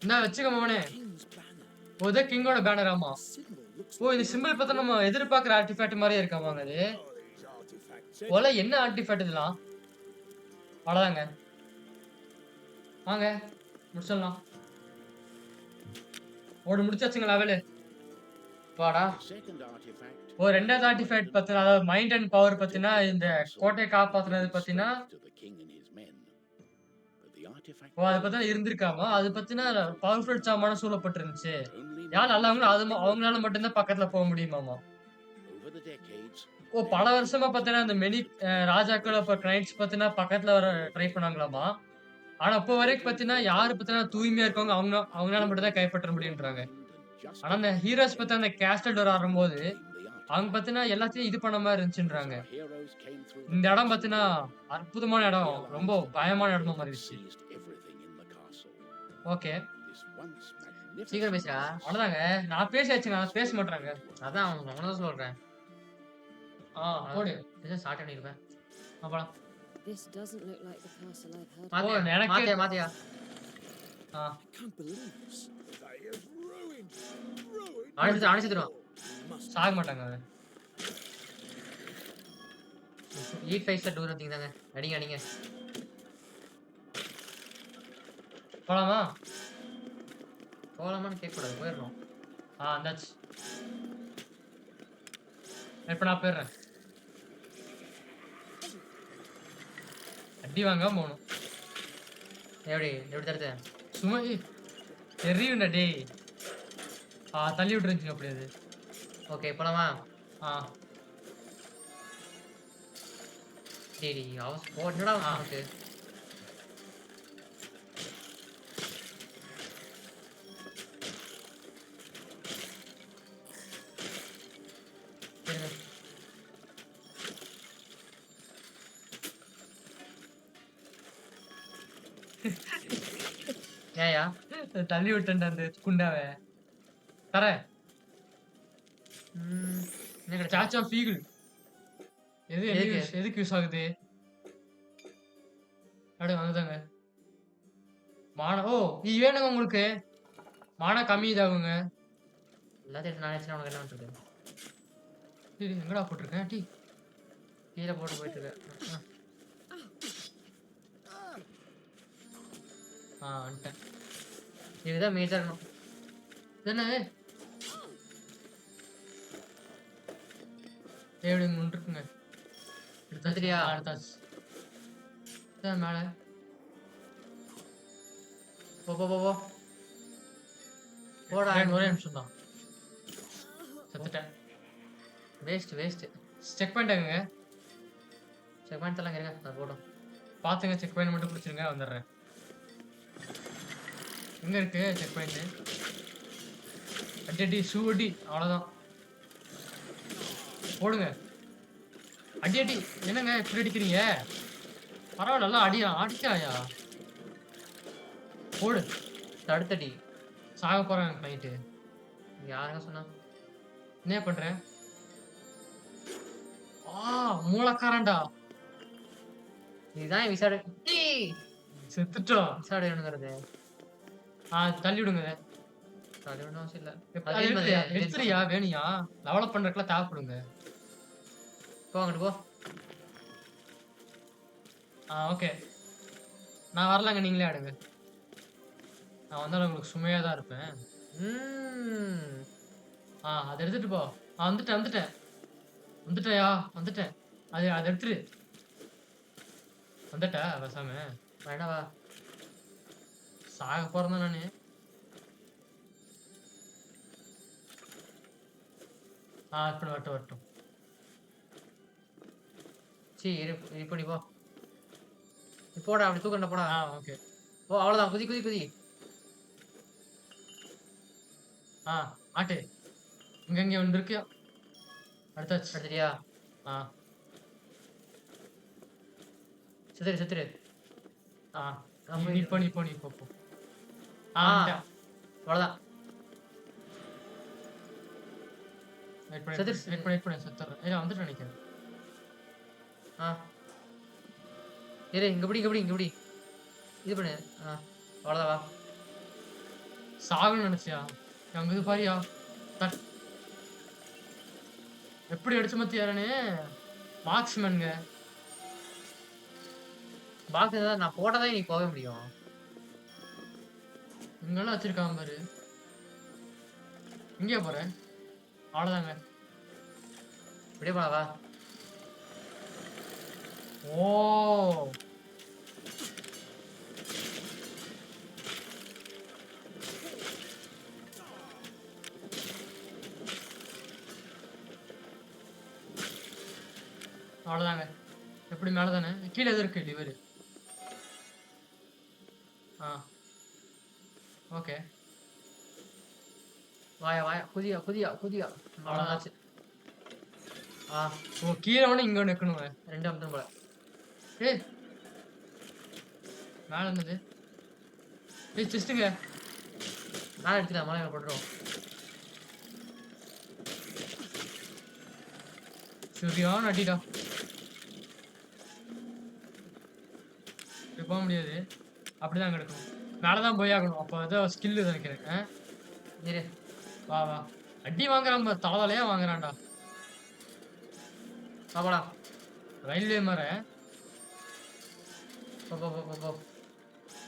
இந்தா வச்சுக்க மவனே. ஓ கிங்கோட பேனர். ஆமா. ஓ இந்த சிம்பிள் பார்த்தா நம்ம எதிர்பார்க்குற ஆர்டிஃபேக்ட் மாதிரியே இருக்காமாங்க அது. ஒல என்ன ஆர்டிஃபேக்ட் இதெல்லாம்? அவ்வளோதாங்க. வாங்க முடிச்சிடலாம். ஓடு முடிச்சாச்சுங்களா வேலு? வாடா. ஓ 2வது ஆர்டிஃபேக்ட் பார்த்தீங்கன்னா அதாவது மைண்ட் அண்ட் பவர் பார்த்தீங்கன்னா இந்த கோட்டையை காப்பாத்துனது பார்த்தீங்கன்னா ஓ அது பார்த்தா இருந்திருக்காமா. அது பார்த்தீங்கன்னா பவர்ஃபுல் சாமான சூழப்பட்டிருந்துச்சு. யார் நல்லவங்களோ அவங்களால மட்டும்தான் பக்கத்துல போக முடியுமாமா. ஓ பல வருஷமா பார்த்தீங்கன்னா இந்த மெனி ராஜாக்கள் அப்புறம் நைட்ஸ் பார்த்தீங்கன்னா பக்கத்துல வர ட்ரை பண்ணாங்களாமா. ஆனா இப்போ வரைக்கும் பார்த்தீங்கன்னா யாரு பார்த்தீங்கன்னா தூய்மையா இருக்கவங்க அவங்களால மட்டும் தான் கைப்பற்ற முடியுன்றாங்க. ஆனா அந்த ஹீரோஸ் பார்த்தா அந்த கேஸ்டல் டோர் ஆடும்போது அவங்க பார்த்தீங்கன்னா எல்லாத்தையும் இது பண்ண மாதிரி இருந்துச்சுன்றாங்க. இந்த இடம் பார்த்தீங்கன்னா அற்புதமான இடம். ரொம்ப பயமான இடமா மாறிடுச்சு. ஓகே. சீக்கிரம் பேசுடா. அவ்வளவுதாங்க. நான் பேசியாச்சுங்க. நான் பேச மாட்றாங்க. அதான் அவன தான் சொல்றேன். போடு. ஸ்டார்ட் பண்ணிருப்பேன். அப்பலாம். This doesn't look like the castle I've heard. ஓ எனக்கு மாத்தியா. அடிச்சிடுவான். சாக மாட்டாங்க அவன். ஈட் ஃபைஸ்ல டூர் வந்தீங்க தாங்க. அடிங்க. போலாமா? போலாமான்னு கேட்கக்கூடாது. போயிடுறோம். அந்தாச்சு. இப்ப நான் போயிடுறேன். அடி வாங்காம போகணும். எப்படி தடுத்த? சும்மா தெரியும்டா டேய். தள்ளி விட்டுருந்துச்சுங்க அப்படி அது. ஓகே போலாமா? சரி என்னடா உனக்கு? ஏயா தள்ளி விட்டேன்டா அந்த குண்டாவை. தரேன். Charge of eagle. எதுக்கு யூஸ் ஆகுது? அப்படியே வந்துதாங்க. ஓ இது வேணுங்க உங்களுக்கு. மானம் கம்மி இதாகுங்க. எல்லாத்தையும் நான் உனக்கு என்ன பண்றது? எங்கடா போட்டிருக்கேன்? கீழே போட்டு போயிட்டு இருக்கேன். வந்துட்டேன். இதுதான் மேஜர். என்ன எப்படி ஒன்று இருக்குங்க. எடுத்தாச்சியா? எடுத்தாச்சு. மேல போடா. ஒரே நிமிஷம் தான். செத்துட்டேன். வேஸ்ட். செக் பண்ணிட்டேங்க. செக் பண்ணிட்டலாம் இருங்க. அது போடும். பார்த்துங்க. செக் பாயிண்ட் மட்டும் பிடிச்சிருங்க. வந்துடுறேன். எங்க இருக்கு செக் பாயிண்ட்? அடி ஷூ அடி. அவ்வளோதான். போடுங்க. அடி என்னங்க இப்படி அடிக்கிறீங்க? பரவாயில்ல நல்லா அடிக்காயா? போடு. தடுத்தடி. சாக போறேன் நைட்டு. யாருங்க சொன்னா? என்ன பண்றேன்? மூலக்காரன்டா. இதுதான் விசாடு. செத்துட்டோம். விசாடு வேணுங்கிறது. தள்ளி விடுங்க. தள்ளி விடணும் அவசியம் இல்ல. எடுத்துறியா? வேணியா? டெவலப் பண்றதுக்குலாம் தேவைப்படுங்க. அங்கிட்டு போ. ஓகே. நான் வரலங்க. நீங்களே ஆடுங்க. நான் வந்தாலும் உங்களுக்கு சுமையா தான் இருப்பேன். அதை எடுத்துட்டு போ. வந்துட்டேயா? வந்துட்டேன். அதை எடுத்துரு. வந்துட்டா பேசாம வேணாவா? சாக போறேன் நானு. இப்ப வரட்டும் வரட்டும். சரி இரு இப்போ நீ போ. நீ போடா அப்படி தூக்கண்ட போடா. ஓகே. ஓ அவ்வளோதான் குதி குதி குதி. ஆட்டு. இங்க ஒன்று இருக்கு. அடுத்தாச்சு. எடுத்துட்டியா? ஆ செத்துரு செத்துரு. ஆ நான் நீ போய் நீ போ போ. ஆ வந்துட்டேன். அவ்வளோதான். வெயிட் பண்ணு செத்துரு வெயிட் பண்ணு செத்துறேன். வந்துட்டு நினைக்கிறேன். ஆ இரு இங்க இப்படி இது பண்ணு. அவ்வளோதான் வா. சாகுன்னு நினைச்சியா? அங்க இது பாரியா? தட் எப்படி அடிச்சு மத்தியாரனே மார்க்ஸ்மேனுங்க. பாக்ஸ் ஏதாவது நான் போட்டதான் நீ போக முடியும். இங்கெல்லாம் வச்சிருக்கான் பாரு. இங்கே போறேன். அவ்வளோதாங்க. இப்படியே போலாம் வா. ஓ அவ்வளோதாங்க. எப்படி மேலே தானே? கீழே எது இருக்கு லிவரு? ஓகே. வாயா வாயா குதியா குதியா குதியா. அவ்வளோதாச்சு. கீழே ஒன்று இங்கே ஒன்று வைக்கணுங்க. 2 அமுத்தம் போல. ஏய் மேலே இருந்தது. செஸ்ட்டுங்க. மேலே எடுத்துக்கலாம் மலை போட்டுருவோம். சரியான அடிடா. இப்படி போக முடியாது. அப்படிதான் கிடக்கும். மேலே தான் போய் ஆகணும். அப்போ ஏதோ ஸ்கில்லு நினைக்கிறேன். இரு வா வா. அடி வாங்குறான் பாரு. தலையா வாங்குறான்டா. பாப்படா. ரயில்வே மாதிரி போ போ போ போ.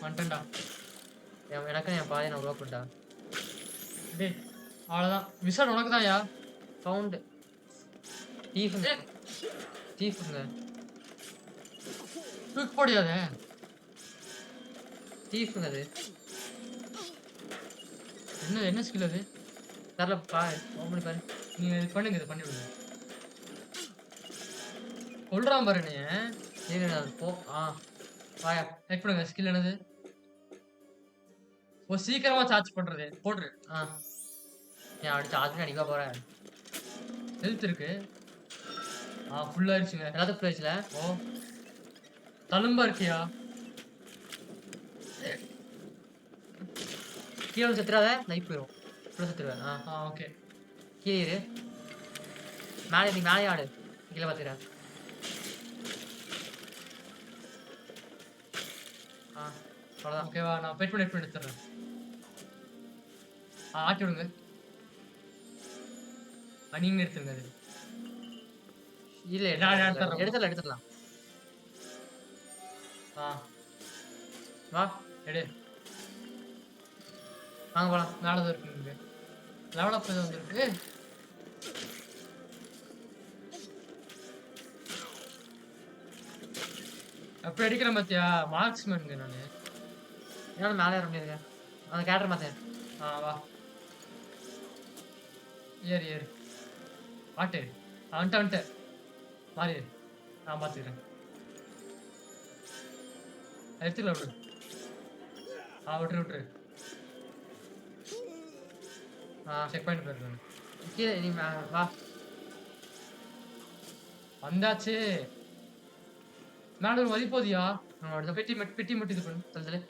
வந்துட்டேன்டா. எனக்கு என் பாதையை நான் உருவாக்குண்டா. டேய் அவ்வளோதான். விசால் உனக்கு தான் யா. சவுண்டு தீஃபுங்க தீஃபுங்க தூக்கி போடியாதே. தீஃபுங்க அது. என்ன ஸ்கில் அது? தரல பாரு ஓப்பன் பண்ணி பாரு. நீங்க இது பண்ணுங்க. இது பண்ணி விடுங்க. கொல்றான் பாரு நீ. போ. வாயா லைக் பண்ணுங்க. ஸ்கில் என்னது? சீக்கிரமா சார்ஜ் பண்றது. போட்டுரு. நீ அடுத்து சார்ஜ் அடிக்க போறேன். ஹெல்த் இருக்கு. ஃபுல் ஆயிடுச்சுங்க. எல்லாத்துக்கும் ஃபுல் ஆயிடுச்சுல. ஓ தழும்பா இருக்கியா? கீழே வந்து செத்துறாத லைஃப் போயிடும். ஃபுல்லாக செத்துருவேன். ஓகே. கீழே இரு. மேலே நீ மேலே ஆடு. கீழே பார்த்துக்கிறேன். அவ்வளோதான். ஓகேவா? நான் வெயிட் பண்ணி எடுத்துறேன். ஆட்டி விடுங்க. நீங்க எடுத்துருங்க. அது இல்லை நான் எடுத்துறேன். எடுத்துடலாம். வா எடு. வாங்க போகலாம். மேலே தான் இருக்குங்க. லெவல் அப் எதுவும் வந்துருக்கு. அப்படி அடிக்கிறேன் பார்த்தியா? மார்க்ஸ்மேனுங்க நான். என்னால் மேலே ஏற முடியாதுங்க. அந்த கேரக்டர் மாற்றேன். வா ஏறு. ஆட்டு. வந்துட்டு மாறி. நான் பார்த்துக்கிறேன். எடுத்துக்கலாம். விட்டுரு. செக் பாயிண்ட் போயிருக்கேன். கீழே நீ வா. வந்தாச்சு. மேடம் ஒரு வழி போதியா? பெட்டி மட்டும் இது பண்ணு. தள்ளு.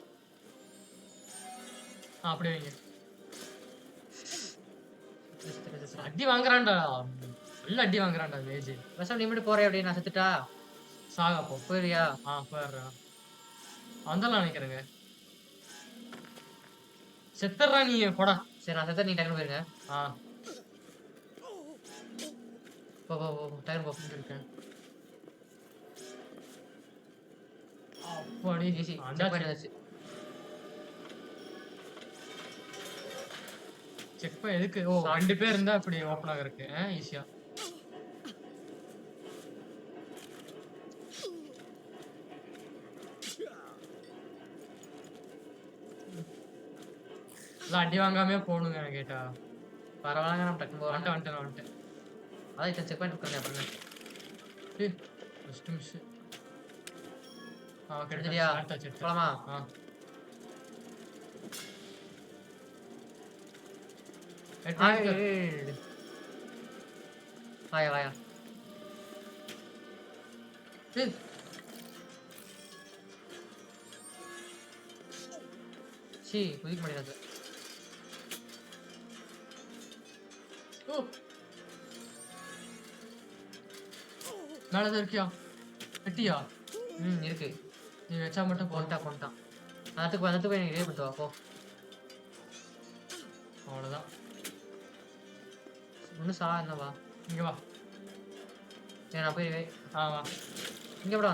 அப்படியே வைங்க. அடி வாங்குறான்டா. நல்ல அடி வாங்குறான்டா மேஜ். விஷம் நீ மட்டும் போறே அப்படியே நான் செத்துட்டா சாகா போ. போயிடுறியா? போயிடுறேன். வந்தலாம் நினைக்கிறேங்க. செத்துறா நீ போடா. சரி நான் செத்த நீ டக்குனு போயிருங்க. போ டக்குனு போ. இருக்கேன். அப்படி ஈஸி. செக் பண்ணியாச்சு. செக் பண்ண எதுக்கு? 2 பேர் இருந்தா அப்படி ஓபன் ஆகறதுக்கு ஈஸியா. அடி வாங்காமே போகணுங்க கேட்டா. பரவாயில்ல நம்ம டக்குனு போகிறோம். வந்துட்டேன். அதான் இத்தனை செக் பாயிண்ட் உட்காந்து அப்புறம் ஏய் ஃபர்ஸ்ட் மிஸ் எடுத்துட்டியா எடுத்தாச்சு போலாமா வாயா வாயா சி குதிக்க முடியாது மேலதான் இருக்கியா வெட்டியா இருக்கு நீ வச்சா மட்டும் கொண்டான் அதுக்கு போய் எனக்கு இதே பண்ணுவா போ அவ்வளோதான் ஒன்றும் சா என்னவா இங்க வா நான் போய் வா இங்கே கூட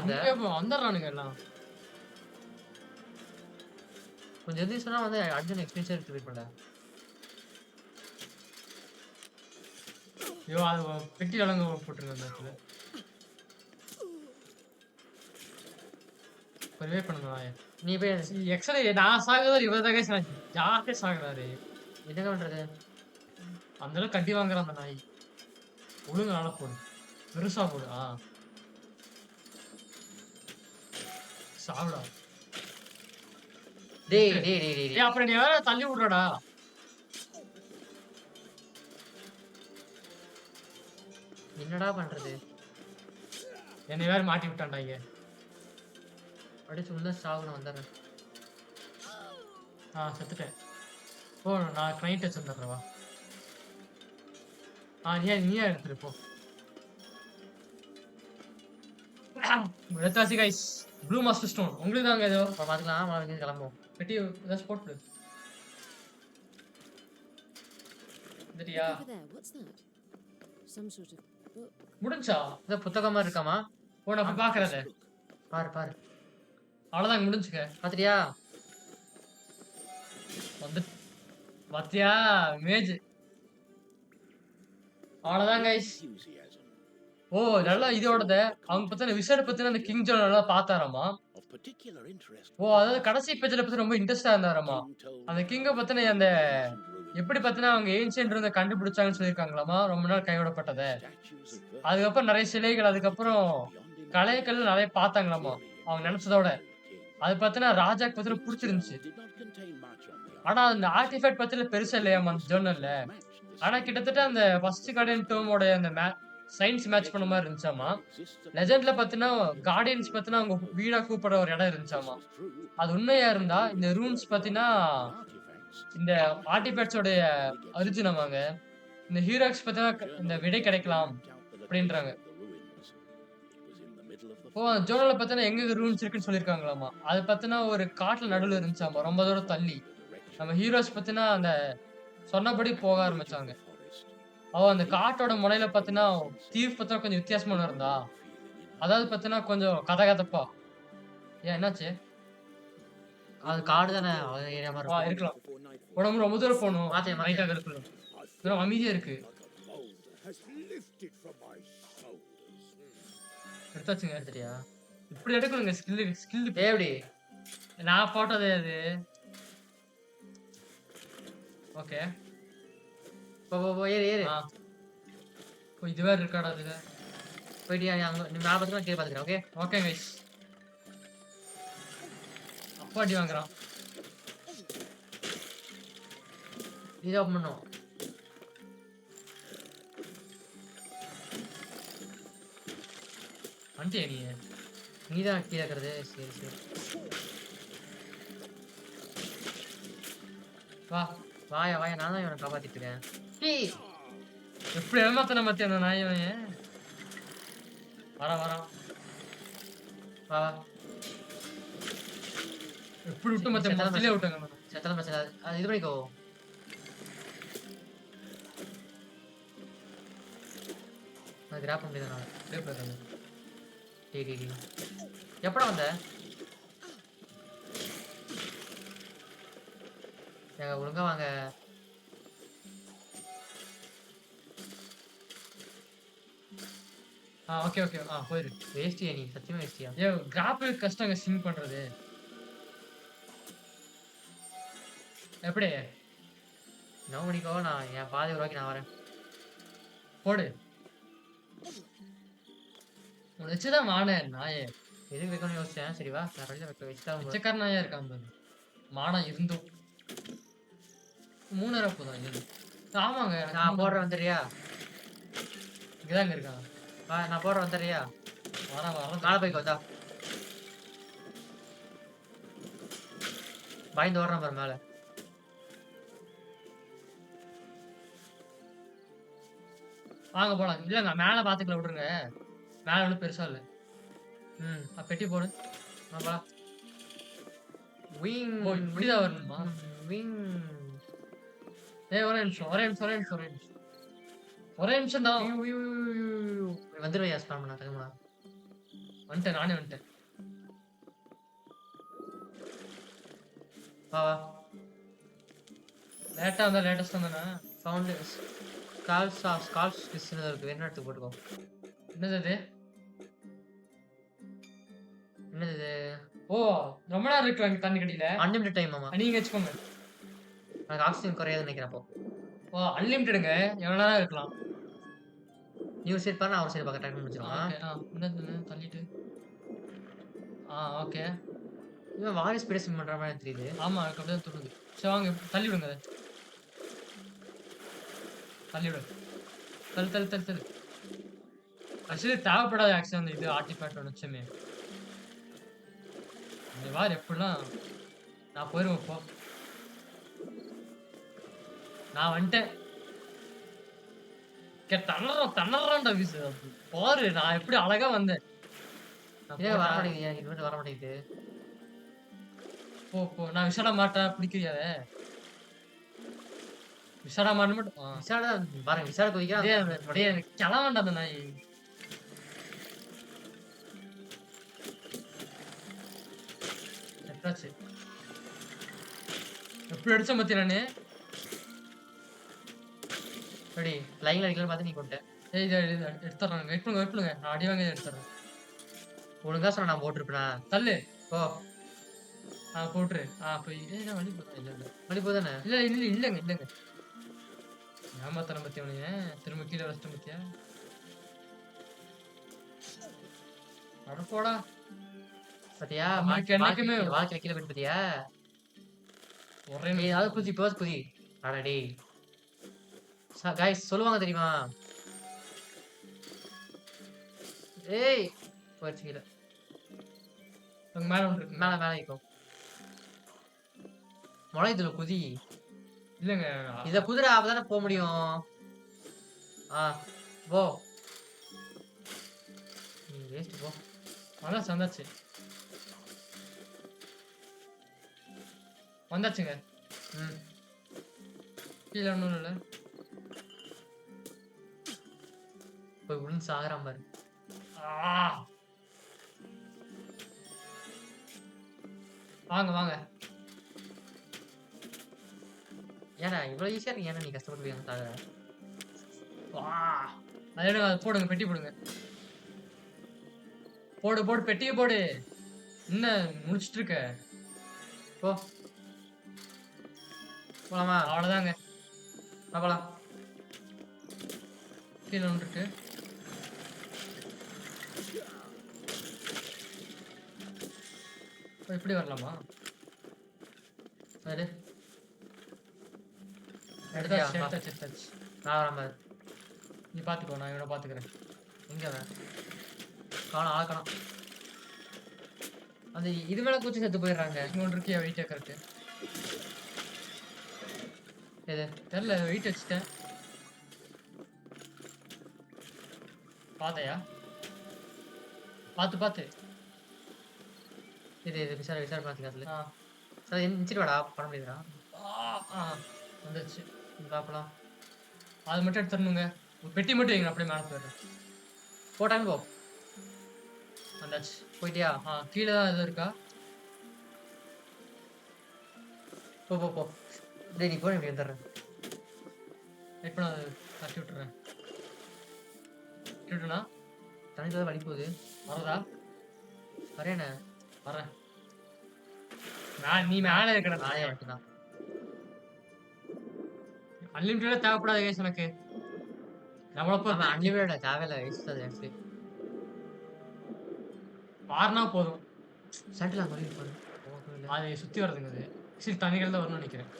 வந்துடுறானுங்க எல்லாம் கொஞ்சம் எது சொன்னா வந்து அர்ஜுன் எக்ஸ்பீரியன்ஸாக எடுத்து வெயிட் பண்ண ஐயோ அது பெட்டி வழங்க போட்டுருங்க அந்த இடத்துல ரிவே பண்ணுங்க நீ போய் எக்ஸ்ரே நான் சாகுறது இவர் தான் ஜாஸ்தியாக சாகுறாரு என்னங்க பண்றது அந்த அளவுக்கு கட்டி வாங்குறான் அந்த நாய் ஒழுங்கு நல்லா போடு பெருசா போடு சாவுடா டேய் அப்புறம் நீ வேற தள்ளி விடுறடா என்னடா பண்றது என்னை வேற மாட்டி விட்டான்டா இங்க அடிச்சு உள்ள சாவுன வந்துடுறேன் செத்துட்டேன் ஓ நான் கிளைண்ட் வச்சிருந்தேன் நீயே எடுத்துரு போ எடுத்தாச்சு கைஸ் ப்ளூ மாஸ்டர் ஸ்டோன் உங்களுக்கு தாங்க ஏதோ பார்த்துக்கலாம் கிளம்புவோம் பெட்டி ஏதாச்சும் போட்டு வந்துட்டியா Over there, what's that? Some sort of book. முடிஞ்சா இந்த புத்தகமா இருக்காமா ஓ நான் போய் பாக்குறத பாரு அவ்வளவுதான் முடிஞ்சுக்க பாத்துட்டியா வந்து பாத்தியா மேஜ் அவ்வளவுதான் கைஸ் ஓ நல்லா இதோடத அவங்க பத்தின விசேட பத்தின அந்த கிங் ஜோன் நல்லா பார்த்தாராமா ஓ அதாவது கடைசி பேஜ்ல பத்தி ரொம்ப இன்ட்ரெஸ்டா இருந்தாராமா அந்த கிங்க பத்தின அந்த எப்படி பத்தினா அவங்க ஏன்ஷியன்ட் இருந்த கண்டுபிடிச்சாங்கன்னு சொல்லியிருக்காங்களாமா ரொம்ப நாள் கைவிடப்பட்டத அதுக்கப்புறம் நிறைய சிலைகள் அதுக்கப்புறம் கலைகள் நிறைய பார்த்தாங்களாமா அவங்க நினைச்சதோட அது பத்தினா ராஜாக்கு பத்தின பிடிச்சிருந்துச்சு ஆனா அந்த ஆர்டிஃபேக்ட் பத்தின பெருசா இல்லையாமா அந்த ஜோர்னல்ல ஆனா கிட்டத்தட்ட அந்த ஃபர்ஸ்ட் கார்டியன் டோமோட அந்த சயின்ஸ் மேட்ச் பண்ண மாதிரி இருந்துச்சாமா லெஜெண்ட்ல பாத்தீங்கன்னா கார்டியன்ஸ் பாத்தீங்கன்னா அவங்க வீடா கூப்பிடுற ஒரு இடம் இருந்துச்சாமா அது உண்மையா இருந்தா இந்த ரூம்ஸ் பாத்தீங்கன்னா இந்த ஆர்டிஃபேக்ட்ஸோட அரிஜினமாங்க இந்த ஹீரோக்ஸ் பாத்தீங்கன்னா இந்த விடை கிடைக்கலாம் அப்படின்றாங்க ஓ ஜோனல்ல பாத்தீங்கன்னா எங்க ரூம்ஸ் இருக்குன்னு சொல்லியிருக்காங்களாமா அது பாத்தீங்கன்னா ஒரு காட்டுல நடுவில் இருந்துச்சாமா ரொம்ப தூரம் தள்ளி நம்ம ஹீரோஸ் பாத்தீங்கன்னா அந்த சொன்னபடி போக ஆரம்பிச்சாங்க அந்த காட்டோட முனையில பாத்தீங்கன்னா தீவ் பத்தினா கொஞ்சம் வித்தியாசமா இருந்தா அதாவது பாத்தீங்கன்னா கொஞ்சம் கதகதப்பா ஏன் என்னாச்சு அது காடு தானே இருக்கலாம் உடம்பு ரொம்ப தூரம் போகணும் ரைட்டாக இருக்கணும் அமைதியா இருக்கு எடுத்தாச்சுங்க எடுத்துட்டியா இப்படி எடுக்கணுங்க ஸ்கில் எப்படி நான் போட்டதே அது ஓகே ஏறு இது வேற இருக்காடா அதுல போயிட்டியா அங்க நீ மேல பாத்துக்கலாம் கீழே பாத்துக்கிறேன் ஓகே ஓகே கைஸ் அப்பா அடி வாங்குறான் இதை ஓப்பன் பண்ணும் வந்துட்டியா நீ தான் கீழே இருக்கிறது சரி வாயா நான் தான் இவனை காப்பாத்திட்டு இருக்கேன் எப்படி ஏமாத்தன மத்திய அந்த நாயவன் வரான் வா எப்படி விட்டு மத்திய மத்தியிலே விட்டாங்க செத்தல பிரச்சனை அது இது பண்ணிக்கோ அது கிராப் முடியாது எப்படா வந்த ஒழுங்கா வாங்க ஓகே போயிரு வேஸ்டியா நீ சத்தியமா வேஸ்டியா கிராஃபிக் கஷ்டங்க சிங்க் பண்றது எப்படி நோ பண்ணிக்கோ நான் என் பாதி ரூபாய்க்கு நான் வரேன் போடு வச்சுதான் வானேன் நாயே. எதுக்கு வைக்கணும்னு யோசிச்சேன். சரி வா, வேற வழியில வச்சுட்டா பிச்சைக்கார நாயா இருக்கான் பாரு. மானம் இருந்தும். 3 போதா இது? ஆமாங்க. எனக்கு நான் 3 போடுறேன் வந்துடுறியா? இங்கதாங்க இருக்கான். வா நான் போடுறேன் வந்துடுறியா? வரேன் வரேன். மேலே போய்க்கோ வந்தா. பயந்து ஓடுறான் பாரு மேலே. வாங்க போலாம். இல்லங்க மேல பாத்துக்கல விடுங்க. மேல ஒண்ணும் பெருசா இல்ல. ம் பெட்டி போடு. போலாம். விங் ஓ இப்படிதான் வரணுமா? விங். ஏய் ஒரே நிமிஷம் ஒரே நிமிஷம் ஒரே நிமிஷம் ஒரே நிமிஷம் ஒரே நிமிஷம் தான். வந்துருவையா ஸ்பான் பண்ண தகமா. வந்துட்டேன் நானே வந்துட்டேன். வா வா. லேட்டா வந்தா லேட்டஸ்ட் வந்தானே. சவுண்டு ஸ்கால்ஸ் டிஸ்னு இருக்கு. வேணா எடுத்து போட்டுக்கோ. என்னது அது? என்னது இது? ஓ ரொம்ப நேரம் இருக்கலாம் தண்ணி கடியில. அன்லிமிட்டட் டைம் ஆமா. நீங்க வச்சுக்கோங்க. எனக்கு ஆக்சிஜன் குறையாதுன்னு நினைக்கிறேன் அப்போ. ஓ அன்லிமிட்டடுங்க. எவ்வளவு நேரம் இருக்கலாம். நீ ஒரு சைடு பாரு, நான் ஒரு சைடு பார்க்க டைம் முடிச்சிருவான். ஓகே என்னது தள்ளிட்டு. ஓகே. இவன் வாரி ஸ்பீட் ஸ்விம் பண்ற மாதிரி தெரியுது. ஆமா எனக்கு அப்படியே தோணுது. சரி வாங்க தள்ளி விடுங்க அதை. தள்ளி விடு. தள்ளு தள்ளு தள்ளு தள்ளு. ஆக்சுவலி தேவைப்படாத ஆக்சுவலி அந்த இது ஆர்டிஃபேக்ட் நிச்சயமே. இந்த வார் எப்படிலாம் நான் போயிருவேன் இப்போ. நான் வந்துட்டேன். தண்ணறான்டா வீசு. பாரு நான் எப்படி அழகா வந்தேன். ஏன் வர மாட்டேங்குது? இங்க வர மாட்டேங்குது. போ நான் விசாட மாட்டேன் பிடிக்கிறியாத. விசாட மாட்டேன் மட்டும். விசாட பாருங்க, விசாட குதிக்கிறான். கிளவாண்டா அந்த நாய். எட்டாச்சு. எப்படி அடிச்ச மத்தி நானு. ரெடி லைன்ல அடிக்கலாம்னு பார்த்து நீ கொண்ட. ஏய் இதை எடுத்துறாங்க. வெயிட் பண்ணுங்க. நான் அடி வாங்கி எடுத்துறேன். ஒழுங்கா சொன்ன நான் போட்டுருப்பேனா? தள்ளு. ஓ போட்டுரு. போய் ஏய் வழி போதா? இல்ல வழி போதானே? இல்லங்க. ஏமாத்தன பத்தி அவனுங்க திரும்ப கீழே வச்சிட்டு பத்தியா? அட போடா. பாத்தியா? நமக்கு என்னைக்குமே வாழ்க்கை கீழே போயிட்டு பாத்தியா? ஒரே ஏதாவது குதி. அடடே கைஸ் சொல்லுவாங்க தெரியுமா? ஏய் போயிடுச்சு கீழே. மேல ஒன்று இருக்கு. மேல இருக்கும். முளைதுல குதி. இல்லங்க இத குதிரை அப்பதானே போக முடியும். போ. நீ வேஸ்ட் போ. வந்தாச்சு. வந்தாச்சுங்க. கீழே ஒன்றும் இல்லை. போய் விழுந்து சாகுறான் பாரு. வாங்க. ஏன்னா இவ்வளவு ஈஸியா இருக்கு. ஏன்னா நீ கஷ்டப்பட்டு போய் சாகுற. அதை போடுங்க. பெட்டி போடுங்க. போடு பெட்டியை போடு. என்ன முடிச்சிட்டு இருக்க? போலாமா? அவ்வளவுதாங்க. போலாம். கீழே ஒன்று இருக்கு. இப்படி வரலாமா? சரி எடுத்தாச்சு. நான் வரேன் பாரு. நீ பாத்துக்கோ, நான் இவனை பாத்துக்கிறேன். எங்க அவன்? ஆளக்கணும். அந்த இது மேல குச்சி செத்து போயிடுறாங்க. இங்க ஒன்று இருக்கியா? Wait correct. எது தெரியல. வெயிட் வச்சுட்டேன். பாத்தையா? பாத்து இது விசார பாத்துக்கா. சார் நிச்சிட்டு வாடா. பண்ண முடியுதுடா. வந்துச்சு. பாப்பலாம். அது மட்டும் எடுத்துடணுங்க. ஒரு பெட்டி மட்டும் வைங்க. அப்படியே மேலே போயிடுறேன். போட்டாங்க போ. வந்தாச்சு. போயிட்டியா? கீழே தான் எதுவும் இருக்கா? போ. டேய் நீ போய் இப்படி வந்துடுறேன். வெயிட் பண்ண. அதை தட்டி விட்டுறேன். விட்டுட்டுனா தண்ணி தான் வலி போகுது. வரதா? வரேண்ணே. வரேன். நீ மேலே இருக்கிற நானே மட்டும்தான். அன்லிமிட்டடா தேவைப்படாத கேஸ் எனக்கு. நம்மளப்போ அன்லிமிட்டட் தேவையில்லை. வேஸ்ட் அது ஆக்சுவலி. மாறினா போதும். சென்டர்ல அங்க வரையும் பாரு. போகவே இல்ல. அது சுத்தி வருதுங்க அது. சரி தண்ணிகள் தான் வரணும்னு நினைக்கிறேன்.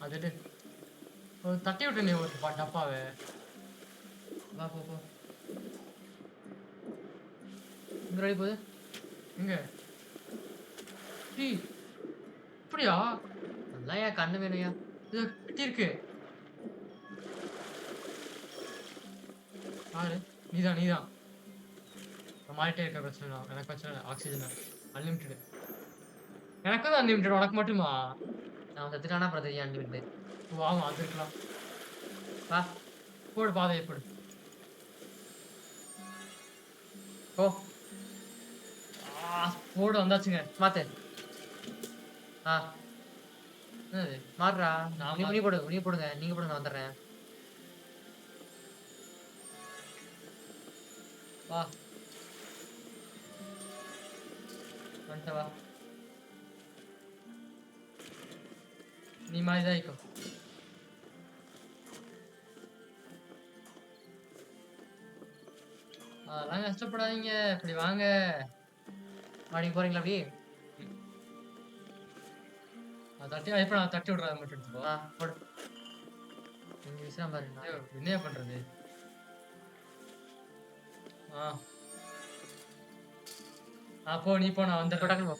அது எடு. ஒரு தட்டி விட்டு நீ ஒரு டப்பாவை. வா போ போ. இந்த வழி போகுது. எங்க? டேய் இப்படியா? அதெல்லாம் ஏன் கண்ணு வேணும்யா? இது கட்டி இருக்கு. பாரு. நீதான். மாறிட்டே இருக்க பிரச்சனை இல்ல. எனக்கு பிரச்சனை இல்ல. Oxygen unlimited. எனக்கு தான் அன்லிமிட்டெட். உனக்கு மட்டுமா? நான் செத்துட்டானா அப்புறம் தெரியும் அன்லிமிட்டட். ஓ, ஆமா அது இருக்கலாம். வா போடு பாதையை போடு. போ போடு வந்தாச்சுங்க. மாத்து. ஆ என்னது? மாறுறா. நான் நீ போடு நீ போடுங்க. நீங்க போடுங்க நான் வந்துடுறேன். வா. வந்துட்ட வா. நீ மாதிரி தான் இருக்கும். அதெல்லாம் கஷ்டப்படாதீங்க. இப்படி வாங்க. நீங்க போறீங்களா அப்படி? எப்ப நான் தட்டி விடுறத மட்டும் எடுத்துக்கோ. ஆ போடு. இங்க விசிறாம பாரு. ஐயோ, என்ன பண்றது? போ நீ போ, நான் வந்துடுறேன். டக்குன்னு போ.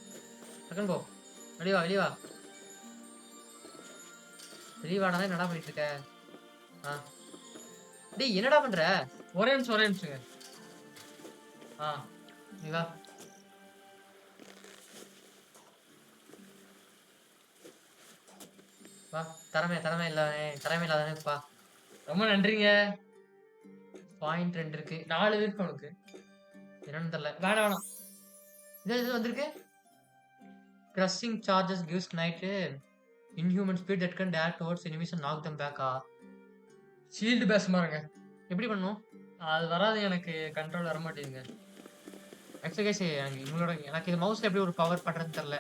டக்குன்னு போ. வெளியே வா வெளியே வா. வெளியே வாடா. என்னடா பண்ணிட்டு இருக்க? ஆ டேய் என்னடா பண்ற? ஒரே நிமிஷங்க. நீ வா. வா. திறமை இல்லாதவனே வா. ரொம்ப நன்றிங்க. பாயிண்ட் 2 இருக்கு. 4 இருக்கு உனக்கு. என்னன்னு தெரியல. வேணாம். இது வந்திருக்கு. Crushing charges gives knight inhuman speed that can dash towards enemies and knock them back. Shield base மாருங்க. எப்படி பண்ணும்? அது வராது, எனக்கு கண்ட்ரோல் வர மாட்டேங்குங்க. ஆக்சுவலி கைஸ் எனக்கு இது மவுஸ்ல எப்படி ஒரு பவர் பண்றதுன்னு தெரியல.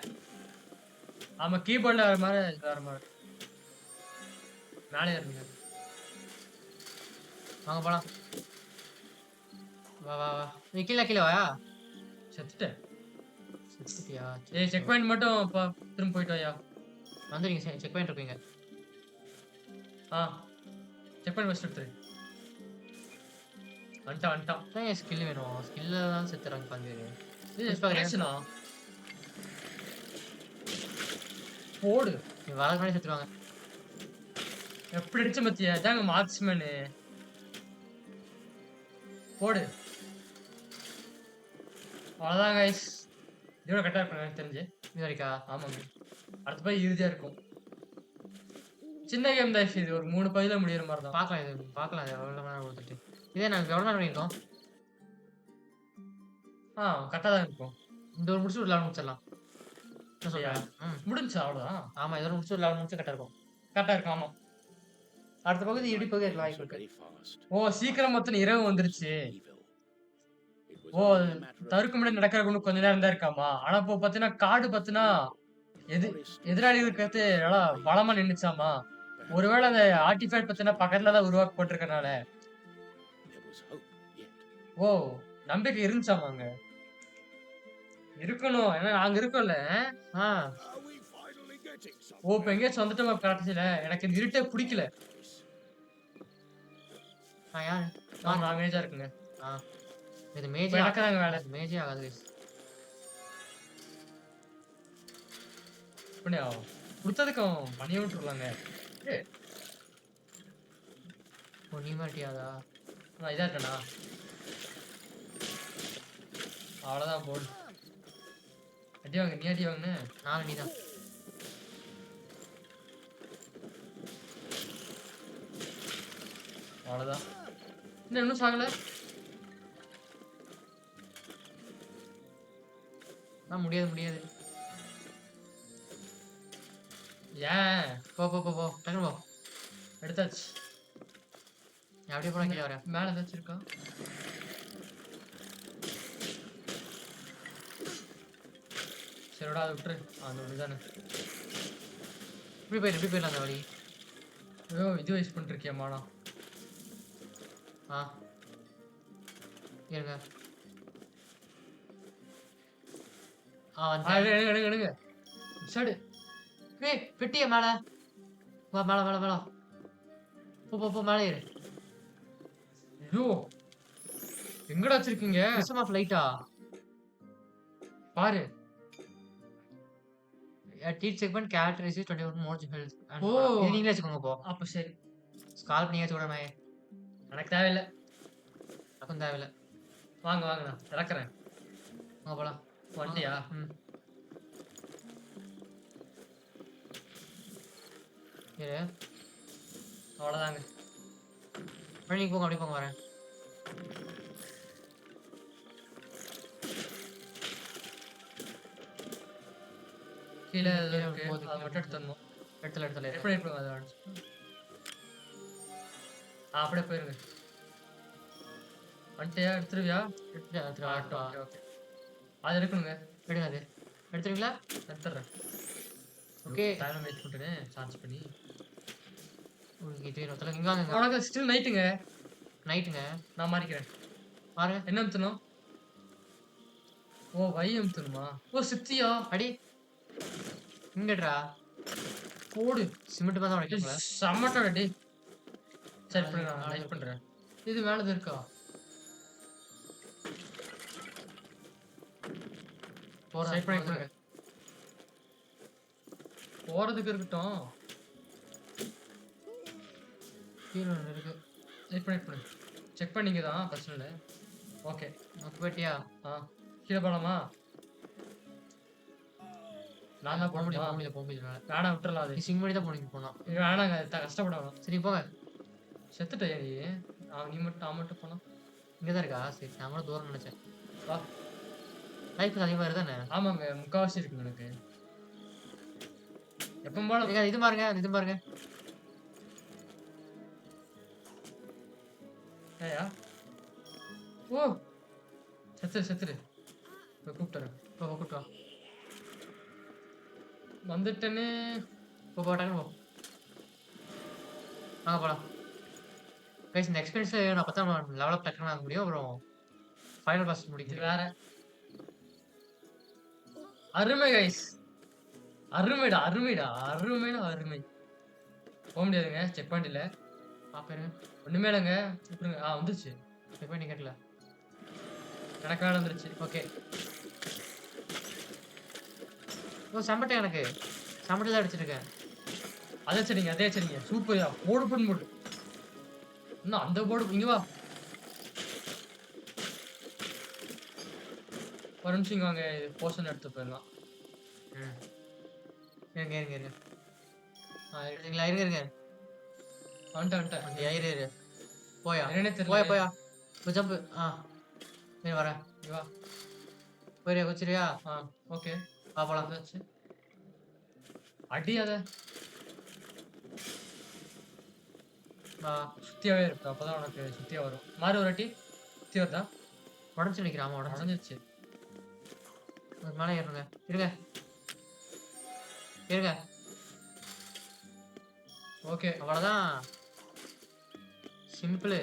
ஆமா கீபோர்ட்ல வர மாதிரி இது வர மாதிரி. மேலே இருங்க. வாங்க போலாம். வா வா வா. நீ கீழே வா. செத்துட்டேன். செத்துட்டியா? ஏய் செக் பாயிண்ட் மட்டும் திரும்ப போயிட்டு வாயா. வந்துடுங்க. செக் பாயிண்ட் இருப்பீங்க. செக் பாயிண்ட் ஃபர்ஸ்ட் எடுத்துரு. வந்துட்டான். ஏன் ஸ்கில் வேணும்? ஸ்கில்ல தான் செத்துறாங்க பாருங்க. இது போடு. நீ வரதுக்கு முன்னாடி செத்துருவாங்க. எப்படி அடிச்ச மத்தியா? இதாங்க மார்க்ஸ்மேனு. போடு. அவ்வளோதான் கைஸ். இதோட கரெக்டாக இருக்கும் எனக்கு தெரிஞ்சு. இது வரைக்கா? ஆமாங்க. அடுத்த போய் இறுதியாக இருக்கும். சின்ன கேம் தான் இது. ஒரு 3 பதில முடியிற மாதிரி தான். பார்க்கலாம் இது எவ்வளோ நேரம் கொடுத்துட்டு. இதே நாங்கள் எவ்வளோ நேரம் பண்ணியிருக்கோம்? கரெக்டாக தான் இருக்கும். இந்த ஒரு முடிச்சு ஒரு 11 முடிச்சிடலாம். என்ன சொல்றியா? முடிஞ்சா அவ்வளோதான். ஆமாம் இதோட முடிச்சு ஒரு 11 முடிச்சு கரெக்டாக இருக்கும். கரெக்டாக இருக்கும். ஆமாம். அடுத்த பகுதி எப்படி பகுதி இருக்கலாம் வாய்ப்பு இருக்கு. ஓ சீக்கிரம் மொத்தம் இரவு வந்துருச்சு. ஓ தருக்கு முன்னாடி நடக்கிறவங்க கொஞ்ச நேரம் தான் இருக்காமா. ஆனா இப்போ பாத்தீங்கன்னா காடு பாத்தீங்கன்னா எதிராளிகள் கத்து நல்லா பலமா நின்னுச்சாமா. ஒருவேளை அந்த ஆர்டிஃபேக்ட் பாத்தீங்கன்னா பக்கத்துல தான் உருவாக்கப்பட்டிருக்கனால ஓ நம்பிக்கை இருந்துச்சாமாங்க. இருக்கணும். ஏன்னா நாங்க இருக்கோம்ல. ஓ இப்ப எங்கேயாச்சும் வந்துட்டோம் கரெக்ட்ல. எனக்கு இந்த இருட்டே பிடிக்கல. நான் மேஜா இருக்குங்க. இது மேஜே நடக்கறாங்க வேலை. மேஜே ஆகாது. புண்ணியா கொடுத்ததுக்கும் பண்ணி விட்டுருலாங்க. நீ மாட்டியாதா? நான் இதா இருக்கேனா? அவ்வளோதான் போடு. அடி வாங்க. நீ அடி வாங்கன்னு. நான் நீ தான். அவ்வளோதான். இன்னும் சாகல. முடியாது. ஏன்? போ டக்குனு போ. எடுத்தாச்சு. அப்படியே போனா கீழே வரேன். மேலே ஏதாச்சும் இருக்கா? சரிடா அதை விட்டுரு. அந்த வழி தானே. இப்படி போயிடலாம் அந்த வழி. ஐயோ இது வேஸ்ட் பண்ணிருக்கியம்மாடா. இருங்க. எடுங்க எடுங்க எடுங்க சடு. ஏய் பெட்டிய மேல வா, மேல மேல மேல போ போ போ, மேல ஏறு. ஐயோ எங்கடா வச்சிருக்கீங்க சிஸ்டம் ஆஃப் லைட்டா பாரு. Teach segment characterise 21 more health. ஓ. இது நீங்களே வச்சுக்கோங்க போ. அப்ப சரி, ஸ்கால்ப் நீங்க வச்சுக்கோங்க. எனக்கு தேவையில்ல. எனக்கும் தேவையில்ல. வாங்க வாங்க நான் இறக்குறேன். வாங்க போலாம். வண்டியா? ம். இரு. அவ்வளோதாங்க. அப்படி நீங்க போங்க, அப்படி போங்க, வரேன். கீழே கீழே இருக்கு, போகுது, அதை கீழே மட்டும் எடுத்துடணும். இடத்துல இடத்துல இரு. எப்படி எடுப்போம் அதை அப்படியே போயிருங்க. வந்துட்டியா? எடுத்துருவியா? இடத்துல இடத்துல வா, வா. Okay okay. அது எடுக்கணுங்க. எடுங்க அது. எடுத்துறீங்களா? எடுத்துடுறேன். ஓகே. டைம் வெயிட் பண்ணிட்டேன் சார்ஜ் பண்ணி. இது இடத்துல இங்க வாங்க. உனக்கு ஸ்டில் நைட்டுங்க. நைட்டுங்க. நான் மாறிக்கிறேன். பாருங்க. என்ன அமுத்தணும்? ஓ வை அமுத்தணுமா? ஓ சித்தியா? அடி. இங்கடா. போடு. சிமெண்ட் மாதிரி தான் உடைக்கல. சமட்டா டேய். சரி பண்ணு, நான் லைட் பண்றேன். இது மேலது இருக்கா? சரி பண்ணிட்டு போறதுக்கு இருக்கட்டும். கீழே ஒன்று இருக்கு. செக் பண்ணு. செக் பண்ணிங்க தான் பிரச்சனை இல்லை. ஓகே. நோக்கு போயிட்டியா? கீழே போகலாமா? நான் தான் போக முடியும், போக போகணுமா? முடியல, போக முடியல. வேணாம் விட்டுறலாம் அது. நீ சிங் பண்ணி தான் போனீங்க போனோம். இது வேணாங்க, கஷ்டப்பட வேணாம். சரி போங்க. செத்துட்டேன் நீ. நீ மட்டும் நான் மட்டும் போனா. இங்கே தான் இருக்கா? சரி, நான் கூட தூரம் நினைச்சேன். வா. லைஃப் அதிகமாக இருக்குதானே? ஆமாங்க, முக்கால்வாசி இருக்குங்க எனக்கு. எப்பவும் போல ஏங்க, இது பாருங்க, இது பாருங்க. ஏயா? ஓ செத்துரு. கூப்பிட்டுறேன். போ போ, கூப்பிட்டு வா. வந்துட்டேன்னு. போ போ, டக்குனு போ. வாங்க போலாம். கைஸ், இந்த எக்ஸ்பீரியன்ஸில் நான் பார்த்தா லெவலப் டக்குனு ஆக முடியும். அப்புறம் ஃபைனல் பாஸ் இது முடிக்கும். வேற அருமை கைஸ். அருமைடா. அருமை. போக முடியாதுங்க, செக் பண்ணில. பார்ப்பேன். ஒண்ணுமே இல்லைங்க. கூப்பிடுங்க. வந்துருச்சு. செக் பண்ணி கேட்கல. எனக்கு வேலை வந்துருச்சு. ஓகே. ஓ சம்பட்டை, எனக்கு சம்பட்டை தான் அடிச்சிருக்கேன். அதே சரிங்க. சூப்பர்யா. போடு. இன்னும் அந்த போர்டு இங்க வா. ஒரு நிமிஷம் இங்க வாங்க. போர்ஷன் எடுத்து போயிடலாம். இருங்க. எடுத்தீங்களா? இருங்க. வந்துட்டேன். இரு. போயா என்னன்னே தெரியல. போயா ஜம்பு. சரி வரேன். இங்க வா. போயிரியா? வச்சிரியா? ஓகே. போலாம். வந்துச்சு. அடி அத. சுத்தியாவே இருக்கு. அப்பதான் உனக்கு சுத்தியா வரும். மாறு ஒரு அடி. சுத்தி வருதா? உடஞ்சு நினைக்கிறான். உடஞ்சிருச்சு. மேலே இருங்க. ஓகே. அவ்வளோதான். சிம்பிள்.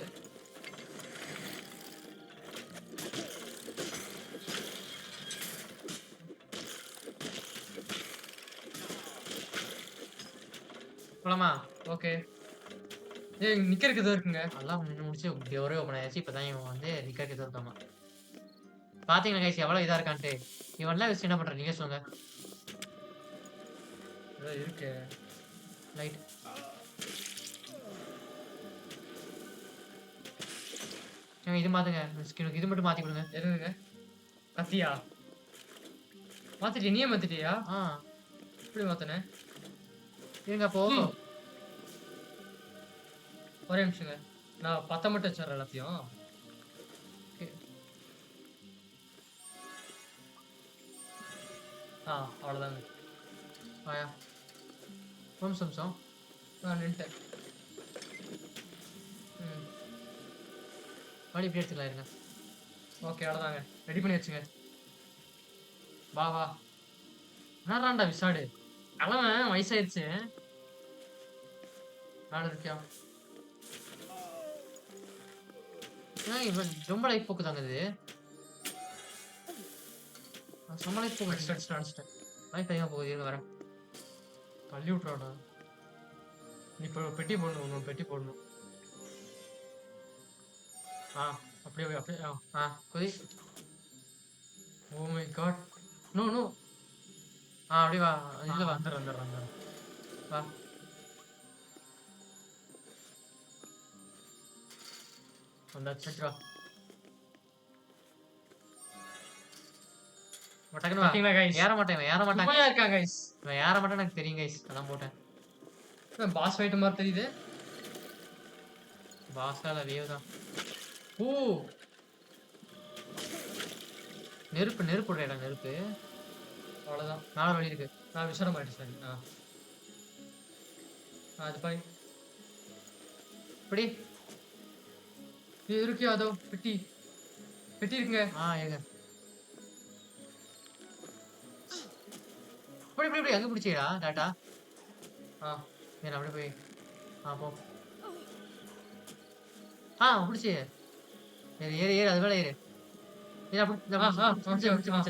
போலாமா? ஓகே. நிக்கிறதுக்கு ஏதோ இருக்குங்க. அதெல்லாம் முடிச்சு ஒரே ஓப்பன் ஆயாச்சு. இப்போதான் இவன் வந்து நிக்கிறதுக்கு ஏதோ இருக்காமா. பாத்தீங்களா கைஸ் எவ்வளோ இதா இருக்கான்ட்டு. இவன்லாம் வச்சு என்ன பண்ற நீங்க சொல்லுங்க. ஏதோ இருக்கு. லைட். இது மாத்துங்க. இது மட்டும் மாத்தி கொடுங்க. எதுங்க? கத்தியா? மாத்திட்டியா? நீயே மாத்திட்டியா? எப்படி மாத்தினே? இருங்க அப்போ. ஒரே நிமிஷங்க. நான் 10 மட்டும் வச்சிடறேன் எல்லாத்தையும். அவ்வளோதாங்க. ஆயா ஒரு நிமிஷம். நின்ட்டேன். வழி இப்படி எடுத்துக்கலாம். இருங்க. ஓகே அவ்வளோதாங்க. ரெடி பண்ணி வச்சுங்க. வா. என்னடா விசாடு? அவன் வயசாயிருச்சு. நாடு இருக்கியா? இவன் ரொம்ப லைஃப் போக்கு தாங்க இது. சமாளிச்சு அடிச்சிட்டேன். வாய் கைமா போகுது இருங்க வரேன். தள்ளி விட்றாடா. நீ இப்போ பெட்டி போடணும். இன்னொரு பெட்டி போடணும். அப்படியே. குதி. Oh my god. No no. அப்படியே வா. இதுல வா. வந்துடுறேன். வா. வந்தாச்சு. வா. டக்குனு வா. பாத்தீங்களா guys? ஏற மாட்டாங்க. சும்மாயா இருக்கான் guys. இவன் ஏற மாட்டான்னு எனக்கு தெரியும் கைஸ். அதான் போட்டேன். பாஸ் ஃபைட் மாதிரி தெரியுது. பாஸால வேவ் தான். ஓ நெருப்பு விடுறா நெருப்பு. அவ்வளவுதான். மேல வழி இருக்கு. நான் விசாரம் ஆயிட்டு சரி. அது பாய். இப்படி இருக்கு அதோ பெட்டி இருக்குங்க. இருங்க. இப்படி அங்க பிடிச்சிடா டாட்டா. ஏன் அப்படியே போய் போ. பிடிச்சி ஏறு அது மேல ஏறு.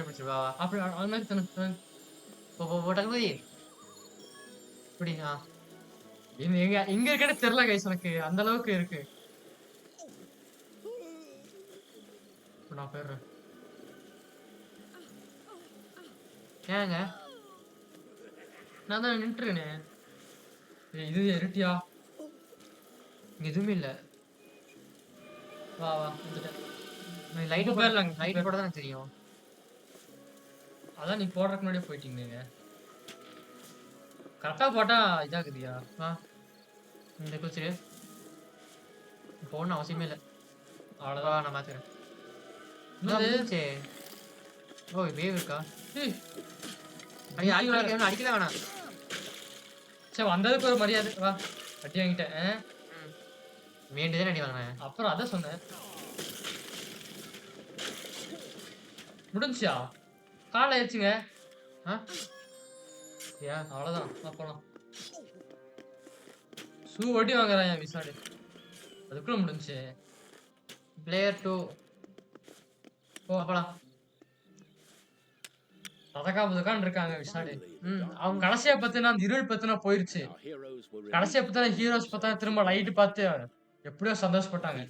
பிடிச்சி வா. அப்படி அது மாதிரி தானே. போ டக்கு போய் இப்படி. எங்க இருக்கேன்னு தெரியல கைஸ். எனக்கு அந்த அளவுக்கு இருக்கு. நான் போயிடுறேன். ஏங்க நான் தான் நின்றுனே. இது இருட்டியா? இங்க எதுவுமே இல்ல. வா வந்துட்டேன். லைட் போயிடலாங்க. லைட் போட தான் எனக்கு தெரியும். அதான் நீ போடுறதுக்கு முன்னாடியே போயிட்டீங்க. கரெக்டா போட்டா இதாகுதியா? இந்த குளிச்சிரு. போடணும் அவசியமே இல்லை. அவ்வளோதான். நான் பாத்துக்கிறேன். ஓ வேவ் இருக்கா? அடிக்கல வேணாம். சரி வந்ததுக்கு ஒரு மரியாதை. வா அடி வாங்கிட்டேன். வேண்டியதான் அடி வாங்கினேன். அப்புறம் அதான் சொன்னேன். முடிஞ்சா கால் ஆயிடுச்சுங்க. அவ்வளோதான். போலாம். ஷூ வட்டி வாங்குறான் என் விசாடு. அதுக்குள்ள முடிஞ்சு. பிளேயர் 2 போலாம். புதக்கான்னு இருக்காங்க விசாடு. அவங்க கடைசியா பார்த்தீங்கன்னா அந்த இருள் பத்தினா போயிருச்சு. கடைசியா பார்த்தா ஹீரோஸ் பார்த்தா திரும்ப லைட் பார்த்து எப்படியோ சந்தோஷப்பட்டாங்க.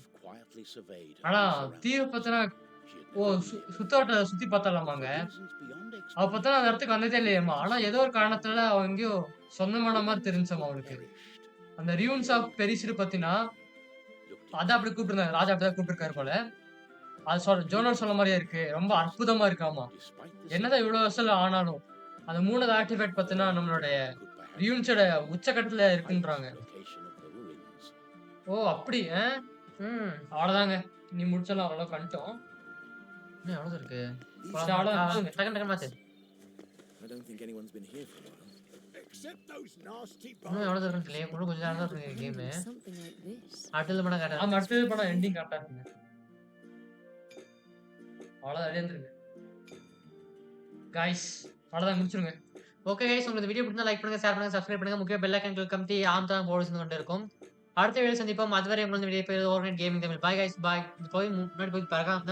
ஆனா தீவை பத்தினா சுத்தோட்ட சுத்தி பார்த்தலாமாங்க. அவ பார்த்தா அந்த இடத்துக்கு வந்ததே இல்லையம்மா. ஆனா ஏதோ ஒரு காரணத்துல அவ எங்கேயோ சொந்தமான மாதிரி தெரிஞ்சம்மா அவளுக்கு. அந்த ரியூன்ஸ் ஆஃப் பெரிசிடு பத்தினா அதான் அப்படி கூப்பிட்டுருந்தாங்க. ராஜா அப்படிதான் கூப்பிட்டுருக்காரு போல. அது ஜோனல் சொல்ல மாதிரியே இருக்கு. ரொம்ப அற்புதமா இருக்காமா. என்னதான் இவ்வளவு வருஷம் ஆனாலும் அந்த 3வது ஆர்டிஃபேக்ட் பத்தினா நம்மளுடைய ரியூன்ஸோட உச்சக்கட்டத்துல இருக்குன்றாங்க. ஓ அப்படி. அவ்வளவுதாங்க. நீ முடிச்சலாம் அவ்வளவு கண்டோம். எவ்வளவு இருக்கு? எவ்வளவு இருக்கு? கொஞ்சம் நேரம் தான் இருக்கு கேம். அடுத்தது படம் காட்டுறேன். அடுத்தது படம் எண்டிங் காட்டாருங்க. அவ்வளவுதான் அடைந்துருங்க गाइस. அவ்வளவுதான் முடிச்சிருங்க. ஓகே गाइस, உங்களுக்கு வீடியோ பிடிச்சா லைக் பண்ணுங்க, ஷேர் பண்ணுங்க, சப்ஸ்கிரைப் பண்ணுங்க. முக்கிய பெல் ஐகான் கிளிக் பண்ணி ஆன் தான் போடுறது கொண்டு இருக்கும். அடுத்த வீடியோ சந்திப்போம். அதுவரை உங்களுக்கு வீடியோ பேர் overnight gaming Tamil. Bye guys, bye. போய் முன்னாடி போய்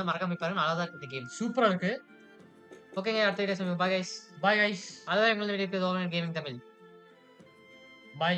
மறக்காம பாருங்க. நல்லா தான் இருக்கு இந்த கேம். சூப்பரா இருக்கு. ஓகேங்க, அடுத்த வீடியோ சந்திப்போம். By guys. By guys. அதுவரை உங்களுக்கு வீடியோ பேர் ஓவர்நைட் கேமிங் தமிழ். பை.